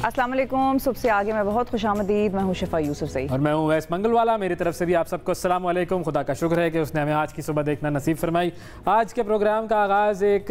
अस्सलाम वालेकुम। सुबह से आगे मैं बहुत खुशामदीद, मैं हूँ शिफा यूसुफ सही और मैं हूँ वैस मंगलवाला। मेरी तरफ से भी आप सबको अस्सलाम वालेकुम। खुदा का शुक्र है कि उसने हमें आज की सुबह देखना नसीब फरमाई। आज के प्रोग्राम का आगाज़ एक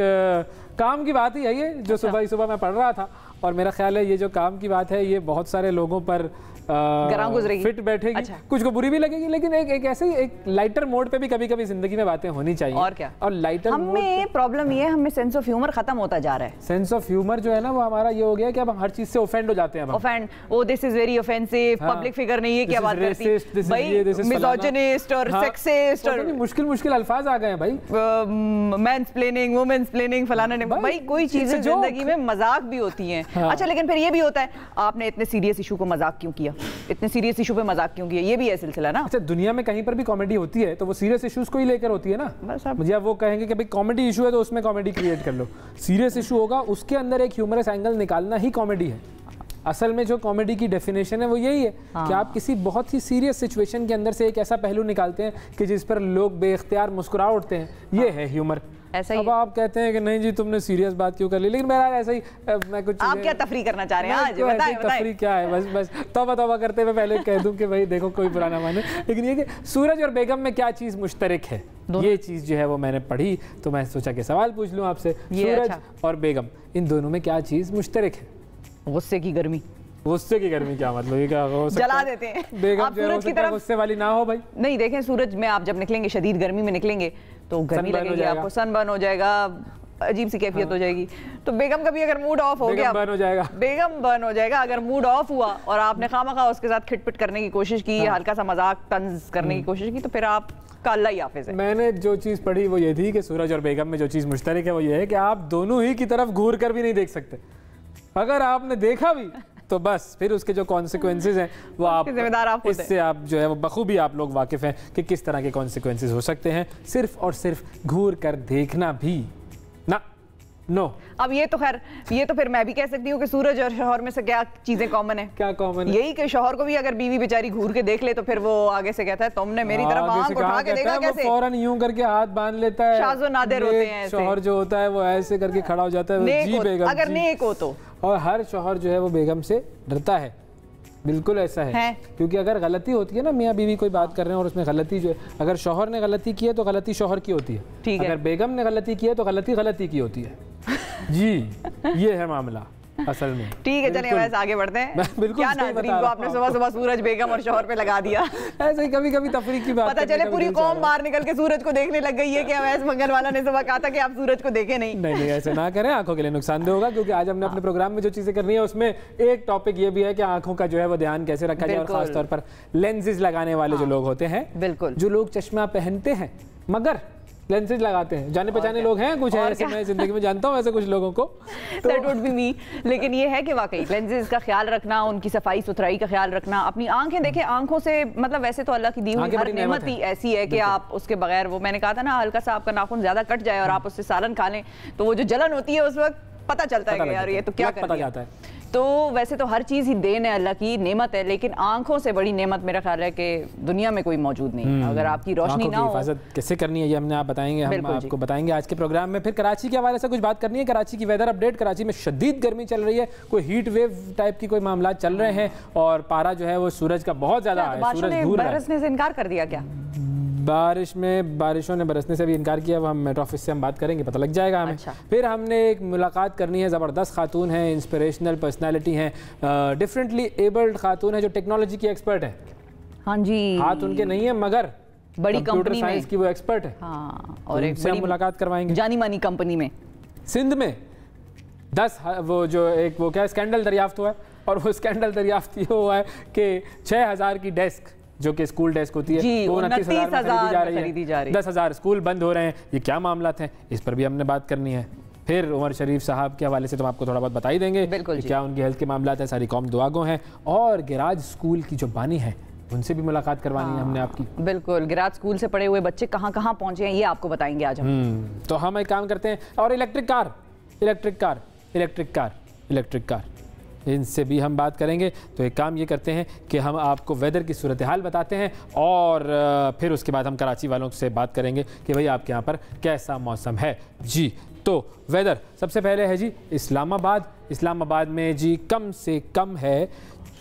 काम की बात ही है, ये जो सुबह मैं पढ़ रहा था और मेरा ख्याल है ये जो काम की बात है ये बहुत सारे लोगों पर फिट बैठेगी। अच्छा। कुछ को बुरी भी लगेगी, लेकिन एक ऐसे ही एक लाइटर मोड पे भी कभी कभी जिंदगी में बातें होनी चाहिए। और क्या, और लाइटर हमें प्रॉब्लम ये है, हमें सेंस ऑफ ह्यूमर खत्म होता जा रहा है। सेंस ऑफ ह्यूमर जो है ना वो हमारा ये हो गया कि अब हर चीज से ऑफेंड हो जाते हैं। Offend, oh this is very offensive, public figure नहीं, ये क्या बात करती है भाई, मिसोजिनिस्ट और सेक्सिस्ट और मुश्किल अल्फाज आ गए हैं भाई। मैंसप्लेनिंग, वुमेन्सप्लेनिंग, फलाना ने भाई कोई चीजें जिंदगी में मजाक भी होती हैं। अच्छा, लेकिन फिर ये भी होता है आपने इतने सीरियस इशू को मजाक क्यों किया, इतने सीरियस इशू पे मजाक क्यों किया, ये भी है सिलसिला ना। अच्छा, दुनिया में कहीं पर भी कॉमेडी होती है तो वो सीरियस इश्यूज को ही लेकर होती है ना। बस मुझे अब वो कहेंगे कि भाई कॉमेडी इशू है तो उसमें कॉमेडी क्रिएट कर लो, सीरियस इशू होगा उसके अंदर एक ह्यूमरस एंगल निकालना ही कॉमेडी है। असल में जो कॉमेडी की डेफिनेशन है वो यही है कि आप किसी बहुत ही सीरियस सिचुएशन के अंदर से एक ऐसा पहलू निकालते हैं कि जिस पर लोग बेख्तियार मुस्कुरा उठते हैं, ये है ह्यूमर। ऐसा ही अब आप कहते हैं कि नहीं जी तुमने सीरियस बात क्यों कर ली, लेकिन मेरा ऐसा ही मैं कुछ आप क्या तफरी करना चाह रहे हैं आज बताएं। तफरी क्या है, बस तौबा करते हुए पहले कह दूं कि भाई देखो कोई बुरा ना माने, लेकिन ये कि सूरज और बेगम में क्या चीज़ मुश्तरक है, ये चीज़ जो है वो मैंने पढ़ी तो मैं सोचा कि सवाल पूछ लूँ आपसे। सूरज और बेगम इन दोनों में क्या चीज़ मुश्तरक है? गुस्से की गर्मी। गुस्से की गर्मी क्या मतलब, ये क्या हो सकता है? जला देते हैं। बेगम आप सूरज की तरफ गुस्से वाली ना हो भाई। नहीं, देखें सूरज में आप जब निकलेंगे, शदीद गर्मी में निकलेंगे तो गर्मी लगेगी आपको, सनबर्न हो जाएगा, अजीब सी कैफियत हो जाएगी। तो बेगम का भी अगर मूड ऑफ हो गया, बर्न हो जाएगा, बेगम बर्न हो जाएगा। अगर मूड ऑफ हुआ और आपने खामखा उसके साथ खिटपिट करने की कोशिश की, हल्का सा मजाक तंज करने की कोशिश की, तो फिर आप का अल्लाह ही हाफिज है। मैंने जो चीज़ पढ़ी वो ये थी कि सूरज और बेगम में जो चीज़ मुश्तरक है वो ये है कि आप दोनों ही की तरफ घूर कर भी नहीं देख सकते। अगर आपने देखा भी तो बस फिर उसके जो कॉन्सिक्वेंसेज हैं वो आप जिम्मेदार आप इससे आप जो है वो बखूबी आप लोग वाकिफ़ हैं कि किस तरह के कॉन्सिक्वेंसेज हो सकते हैं। सिर्फ और सिर्फ घूर कर देखना भी ना, नो। अब ये तो खैर, ये तो फिर मैं भी कह सकती हूँ कि सूरज और शौहर में से क्या चीजें कॉमन है? क्या कॉमन है? यही कि शौहर को भी अगर बीवी बेचारी घूर के देख ले तो फिर वो आगे से कहता है तुमने मेरी तरफ आंख उठा के देखा कैसे? फौरन यूं करके हाथ बांध लेता है। शाज़ो नादिर होते हैं ऐसे। शौहर जो होता है वो ऐसे करके खड़ा हो जाता है, जी बेगम, अगर नेक हो तो। और हर शौहर जो है वो बेगम से डरता है, बिल्कुल ऐसा है। क्योंकि अगर गलती होती है ना, मियाँ बीवी कोई बात कर रहे हैं और उसमें गलती जो है, अगर शौहर ने गलती की है तो गलती शौहर की होती है, ठीक है। अगर बेगम ने गलती की है तो गलती की होती है। जी ये है मामला असल में। ठीक है, चलिए वैसे आगे बढ़ते हैं। बिल्कुल क्या नाज़रीन को आपने सुबह सूरज बेगम और शौहर पे लगा दिया। ऐसे ही कभी कभी तफरीक की बात, पता चले पूरी कौम बाहर निकल के सूरज को देखने लग गई है कि वैस मंगलवाला ने सुबह कहा था कि आप सूरज को देखें नहीं। नहीं ऐसे ना करें, आंखों के लिए नुकसानदेह होगा। क्योंकि आज हमने अपने प्रोग्राम में जो चीजें करनी है उसमें एक टॉपिक ये भी है कि आंखों का जो है वो ध्यान कैसे रखा जाए, और खासतौर पर लेंसेज लगाने वाले जो लोग होते हैं, बिल्कुल जो लोग चश्मा पहनते हैं मगर लेंसेज लगाते हैं, जाने पहचाने लोग हैं कुछ ऐसे, मैं जिंदगी में जानता हूँ ऐसे कुछ लोगों को, दैट वुड बी मी। लेकिन ये है कि वाकई लेंसेज का ख्याल रखना, उनकी सफाई सुथराई का ख्याल रखना, अपनी आंखें देखें, आंखों से मतलब वैसे तो अल्लाह की दी हुई हर नेमत ही ऐसी है कि आप उसके बगैर, वो मैंने कहा था ना, हल्का सा आपका नाखून ज्यादा कट जाए और आप उससे सालन खा लें तो वो जो जलन होती है उस वक्त पता चलता है कि यार ये तो क्या कर दिया। तो वैसे तो हर चीज़ ही देन है, अल्लाह की नेमत है, लेकिन आंखों से बड़ी नेमत मेरा ख्याल है कि दुनिया में कोई मौजूद नहीं। अगर आपकी रोशनी ना हो, हिफाजत कैसे करनी है ये हमने आप बताएंगे, हम आपको बताएंगे आज के प्रोग्राम में। फिर कराची के हवाले से कुछ बात करनी है, कराची की वेदर अपडेट। कराची में शदीद गर्मी चल रही है, कोई हीट वेव टाइप की कोई मामला चल रहे हैं और पारा जो है वो सूरज का बहुत ज्यादा है। सूरज बरसने से इनकार कर दिया क्या? बारिशों ने बरसने से भी इनकार किया। हम मेट्रो ऑफिस से हम बात करेंगे, पता लग जाएगा हमें। अच्छा। फिर हमने एक मुलाकात करनी है, ज़बरदस्त खातून है, इंस्पिरेशनल पर्सनालिटी हैं, डिफरेंटली एबल्ड खातून है जो टेक्नोलॉजी की एक्सपर्ट है। हाँ जी, हाथ उनके नहीं है मगर बड़ी कंपनी साइंस की वो एक्सपर्ट है। हाँ, और एक बड़ी मुलाकात करवाएंगे जानी मानी कंपनी में, सिंध में 10 वो जो एक वो क्या स्कैंडल दरियाफ्त हुआ है, और वो स्कैंडल दरियाफ्त ये हुआ है कि 6000 की डेस्क जो कि स्कूल डेस्क होती है वो 29,000 में खरीदी जा रही है। 10,000 स्कूल बंद हो रहे हैं, ये क्या मामला थे, इस पर भी हमने बात करनी है। फिर उमर शरीफ साहब के हवाले से तो आपको थोड़ा बहुत बता ही देंगे कि क्या उनकी हेल्थ के मामला है, सारी कौम दुआगो हैं। और गिराज स्कूल की जो बानी है उनसे भी मुलाकात करवानी है हमने आपकी। बिल्कुल, गिराज स्कूल से पढ़े हुए बच्चे कहाँ कहाँ पहुँचे हैं ये आपको बताएंगे आज हम। तो हम एक काम करते हैं, और इलेक्ट्रिक कार इनसे भी हम बात करेंगे। तो एक काम ये करते हैं कि हम आपको वेदर की सूरत हाल बताते हैं और फिर उसके बाद हम कराची वालों से बात करेंगे कि भाई आपके यहाँ पर कैसा मौसम है। जी तो वेदर सबसे पहले है जी इस्लामाबाद में जी कम से कम है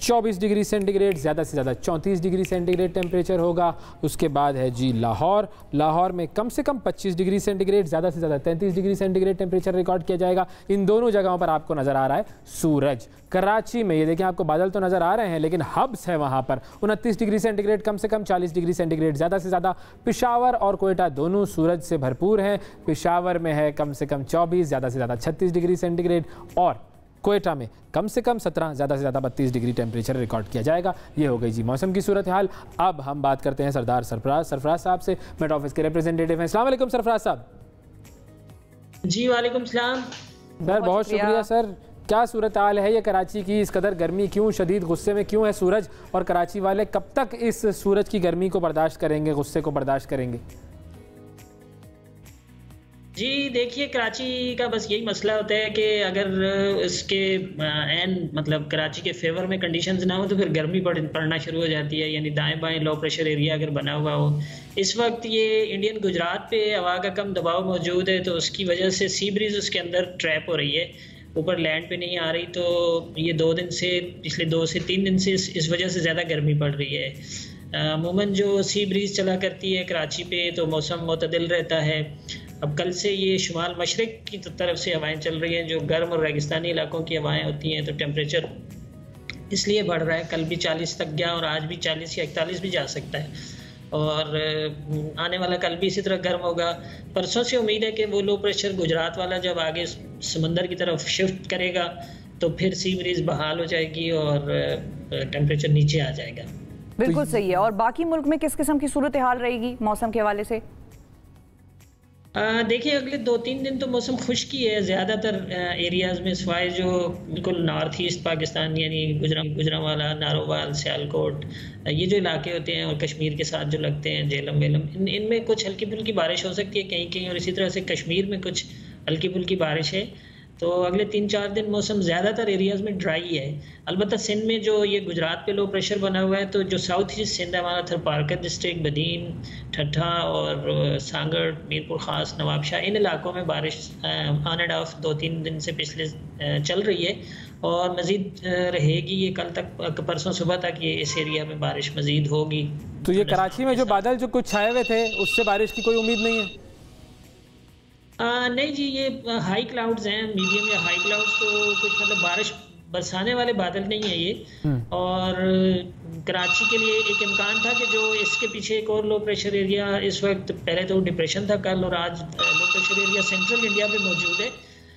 24 डिग्री सेंटीग्रेड, ज़्यादा से ज़्यादा 34 डिग्री सेंटीग्रेड टेम्परेचर होगा। उसके बाद है जी लाहौर में कम से कम 25 डिग्री सेंटीग्रेड, ज़्यादा से ज़्यादा 33 डिग्री सेंटीग्रेड टेम्परेचर रिकॉर्ड किया जाएगा। इन दोनों जगहों पर आपको नज़र आ रहा है सूरज। कराची में ये देखें, आपको बादल तो नज़र आ रहे हैं लेकिन हब्स है वहाँ पर 29 डिग्री सेंटीग्रेड, कम से कम 40 डिग्री सेंटीग्रेड, ज़्यादा से ज़्यादा। पेशावर और कोयटा दोनों सूरज से भरपूर हैं। पेशावर में है कम से कम 24, ज़्यादा से ज़्यादा 36 डिग्री सेंटीग्रेड और कोयटा में कम से कम 17, ज़्यादा से ज़्यादा 32 डिग्री टेम्परेचर रिकॉर्ड किया जाएगा। ये हो गई जी मौसम की सूरत हाल। अब हम बात करते हैं सरदार सरफराज साहब से, मेट ऑफिस के रिप्रेजेंटेटिव हैं। अस्सलाम वालेकुम सरफराज साहब। जी वालेकुम सलाम सर, बहुत शुक्रिया सर। क्या सूरत हाल है ये कराची की? इस कदर गर्मी क्यों, शदीद गुस्से में क्यों है सूरज, और कराची वाले कब तक इस सूरज की गर्मी को बर्दाश्त करेंगे, गुस्से को बर्दाश्त करेंगे? जी देखिए, कराची का बस यही मसला होता है कि अगर इसके मतलब कराची के फेवर में कंडीशंस ना हो तो फिर गर्मी पड़ना शुरू हो जाती है, यानी दाएं बाएं लो प्रेशर एरिया अगर बना हुआ हो। इस वक्त ये इंडियन गुजरात पे हवा का कम दबाव मौजूद है, तो उसकी वजह से सी ब्रीज उसके अंदर ट्रैप हो रही है, ऊपर लैंड पे नहीं आ रही। तो ये 2 दिन से, पिछले 2 से 3 दिन से इस वजह से ज़्यादा गर्मी पड़ रही है। अमूमन जो सी ब्रीज़ चला करती है कराची पे तो मौसम मुतदिल रहता है। अब कल से ये शुमाल मशरक़ की तरफ से हवाएं चल रही हैं, जो गर्म और रेगिस्तानी इलाकों की हवाएं होती हैं, तो टेम्परेचर इसलिए बढ़ रहा है। कल भी 40 तक गया और आज भी 40 या 41 भी जा सकता है, और आने वाला कल भी इसी तरह गर्म होगा। परसों से उम्मीद है कि वो लो प्रेशर गुजरात वाला जब आगे समंदर की तरफ शिफ्ट करेगा तो फिर सी ब्रीज बहाल हो जाएगी और टेम्परेचर नीचे आ जाएगा। बिल्कुल सही है। और बाकी मुल्क में किस किस्म की सूरत हाल रहेगी मौसम के हवाले से? देखिए, अगले 2-3 दिन तो मौसम खुश्क ही है ज़्यादातर एरियाज़ में, सिवाय जो बिल्कुल नॉर्थ ईस्ट पाकिस्तान यानी गुजरांवाला, नारोवाल, सियालकोट, ये जो इलाके होते हैं, और कश्मीर के साथ जो लगते हैं झेलम वेलम, इनमें कुछ हल्की फुल्की बारिश हो सकती है कहीं कहीं, और इसी तरह से कश्मीर में कुछ हल्की फुल्की बारिश है। तो अगले 3-4 दिन मौसम ज़्यादातर एरियाज़ में ड्राई है। अलबत्ता सिंध में जो ये गुजरात पे लो प्रेशर बना हुआ है, तो जो साउथ ईस्ट सिंध है हमारा, थरपारकर डिस्ट्रिक्ट, बदीन, ठट्ठा और सांगड़, मीरपुर ख़ास, नवाबशाह, इन इलाकों में बारिश ऑन एंड ऑफ 2-3 दिन से पिछले चल रही है और मज़ीद रहेगी। ये कल तक, परसों सुबह तक ये इस एरिया में बारिश मज़ीद होगी। तो ये कराची में जो बादल जो कुछ छाए हुए थे, उससे बारिश की कोई उम्मीद नहीं है? नहीं जी, ये हाई क्लाउड्स हैं, मीडियम या हाई क्लाउड्स, तो कुछ मतलब बारिश बरसाने वाले बादल नहीं है ये। और कराची के लिए एक इम्कान था कि जो इसके पीछे एक और लो प्रेशर एरिया इस वक्त, पहले तो डिप्रेशन था कल, और आज low pressure area central India पे मौजूद है,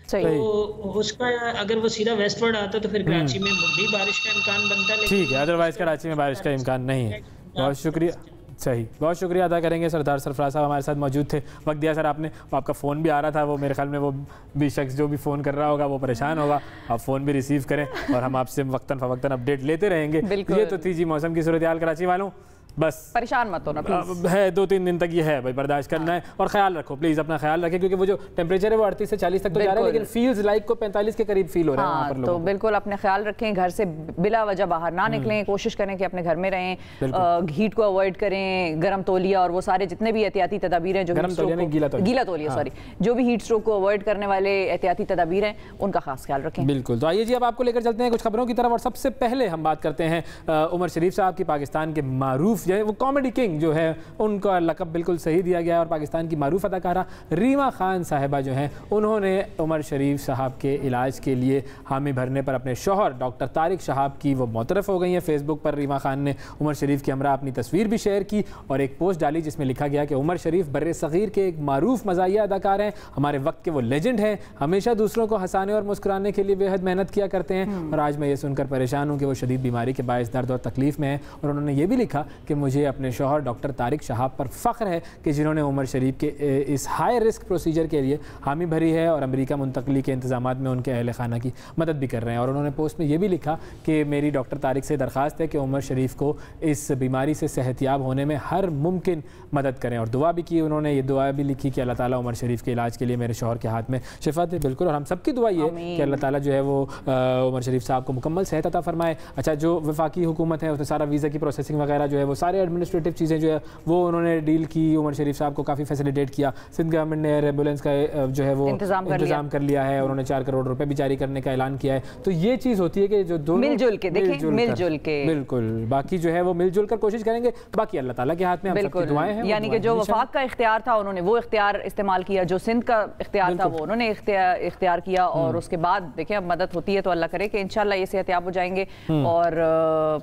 तो उसका अगर वो सीधा वेस्टवर्ड आता तो फिर कराची में भी बारिश का इम्कान बनता है। ठीक है, अदरवाइज कराची में बारिश का इम्कान नहीं है। बहुत शुक्रिया। सही, बहुत शुक्रिया अदा करेंगे। सरदार सरफराज साहब हमारे साथ मौजूद थे। वक्त दिया सर आपने, आपका फ़ोन भी आ रहा था, वो मेरे ख्याल में वो भी शख्स जो भी फ़ोन कर रहा होगा वो परेशान होगा। आप फ़ोन भी रिसीव करें और हम आपसे वक्तन फ़वक्तन अपडेट लेते रहेंगे। ये तो थी जी मौसम की सूरत हाल कराची वालों। बस परेशान मत होना प्लीज। है 2-3 दिन तक ये है भाई, बर्दाश्त करना है और ख्याल रखो प्लीज़, अपना ख्याल रखें, क्योंकि वो जो टेम्परेचर है वो 38 से 40 तक तो जा रहा है, लेकिन फील्स लाइक को 45 के करीब फील हो रहा है वहाँ पर लोगों को। तो बिल्कुल अपने ख्याल रखें, घर से बिला वजह बाहर ना निकलें, कोशिश करें कि अपने घर में रहें, हीट को अवॉइड करें, गर्म तौलिया और वो सारे जितने भी एहतियाती तदाबीर हैं, जो गीला तौलिया सॉरी, जो भी हीट स्ट्रोक को अवॉइड करने वाले एहतियाती तदाबीर हैं, उनका खास ख्याल रखें। बिल्कुल। तो आइए जी, अब आपको लेकर चलते हैं कुछ खबरों की तरफ, और सबसे पहले हम बात करते हैं उमर शरीफ साहब की। पाकिस्तान के मारूफ जो है वो कॉमेडी किंग जो है, उनका लक़ब बिल्कुल सही दिया गया है, और पाकिस्तान की मारूफ अदाकारा रीमा खान साहिबा जो हैं, उन्होंने उमर शरीफ साहब के इलाज के लिए हामी भरने पर अपने शौहर डॉक्टर तारिक शहाब की वो मोतरफ़ हो गई हैं। फेसबुक पर रीमा खान ने उमर शरीफ के हमरा अपनी तस्वीर भी शेयर की और एक पोस्ट डाली जिसमें लिखा गया कि उमर शरीफ बर्रे सग़ीर के एक मारूफ मज़ाहिया अदाकार हैं, हमारे वक्त के वो लेजेंड हैं, हमेशा दूसरों को हंसाने और मुस्कुराने के लिए बेहद मेहनत किया करते हैं, और आज मैं ये सुनकर परेशान हूँ कि वो शदीद बीमारी के बायस दर्द और तकलीफ़ में है। और उन्होंने ये भी लिखा कि मुझे अपने शौहर डॉक्टर तारिक शहाब पर फ़ख्र है कि जिन्होंने उमर शरीफ के इस हाई रिस्क प्रोसीजर के लिए हामी भरी है और अमेरिका मुंतकली के इंतजामात में उनके अहल खाना की मदद भी कर रहे हैं। और उन्होंने पोस्ट में ये भी लिखा कि मेरी डॉक्टर तारिक से दरख्वास्त है कि उमर शरीफ को इस बीमारी से सेहतियाब होने में हर मुमकिन मदद करें, और दुआ भी की। उन्होंने ये दुआ भी लिखी कि अल्लाह ताला उमर शरीफ के इलाज के लिए मेरे शौहर के हाथ में शिफा दे। बिल्कुल, और हम सबकी दुआ ये कि अल्लाह ताला जो है वो उमर शरीफ साहब को मुकम्मल सेहत अता फरमाए। अच्छा, जो वफाकी हुकूमत है उसने सारा वीज़ा की प्रोसेसिंग वगैरह जो है वो सारे एडमिनिस्ट्रेटिव चीज़ें जो है वो उन्होंने डील की। उमर शरीफ साहब को काफ़ी फैसिलिटेट किया। सिंध गवर्नमेंट ने एयर एम्बुलेंस का जो है वो इंतजाम कर लिया है। उन्होंने 4 करोड़ रुपए भी जारी करने का ऐलान किया है। तो ये चीज़ होती है कि जो दोनों मिलजुल के देखें, मिलजुल के बिल्कुल, बाकी जो है वो मिलजुल कर कोशिश करेंगे। बाकी अल्लाह ताला के हाथ में हम सबकी दुआएं हैं। यानी कि जो वफाक का इख्तियार था उन्होंने वो इख्तियार इस्तेमाल किया, जो सिंध का इख्तियार था वो उन्होंने इख्तियार किया, और उसके बाद देखिए अब मदद होती है तो अल्लाह करे कि इंशाल्लाह ये सेहतियाब हो जाएंगे और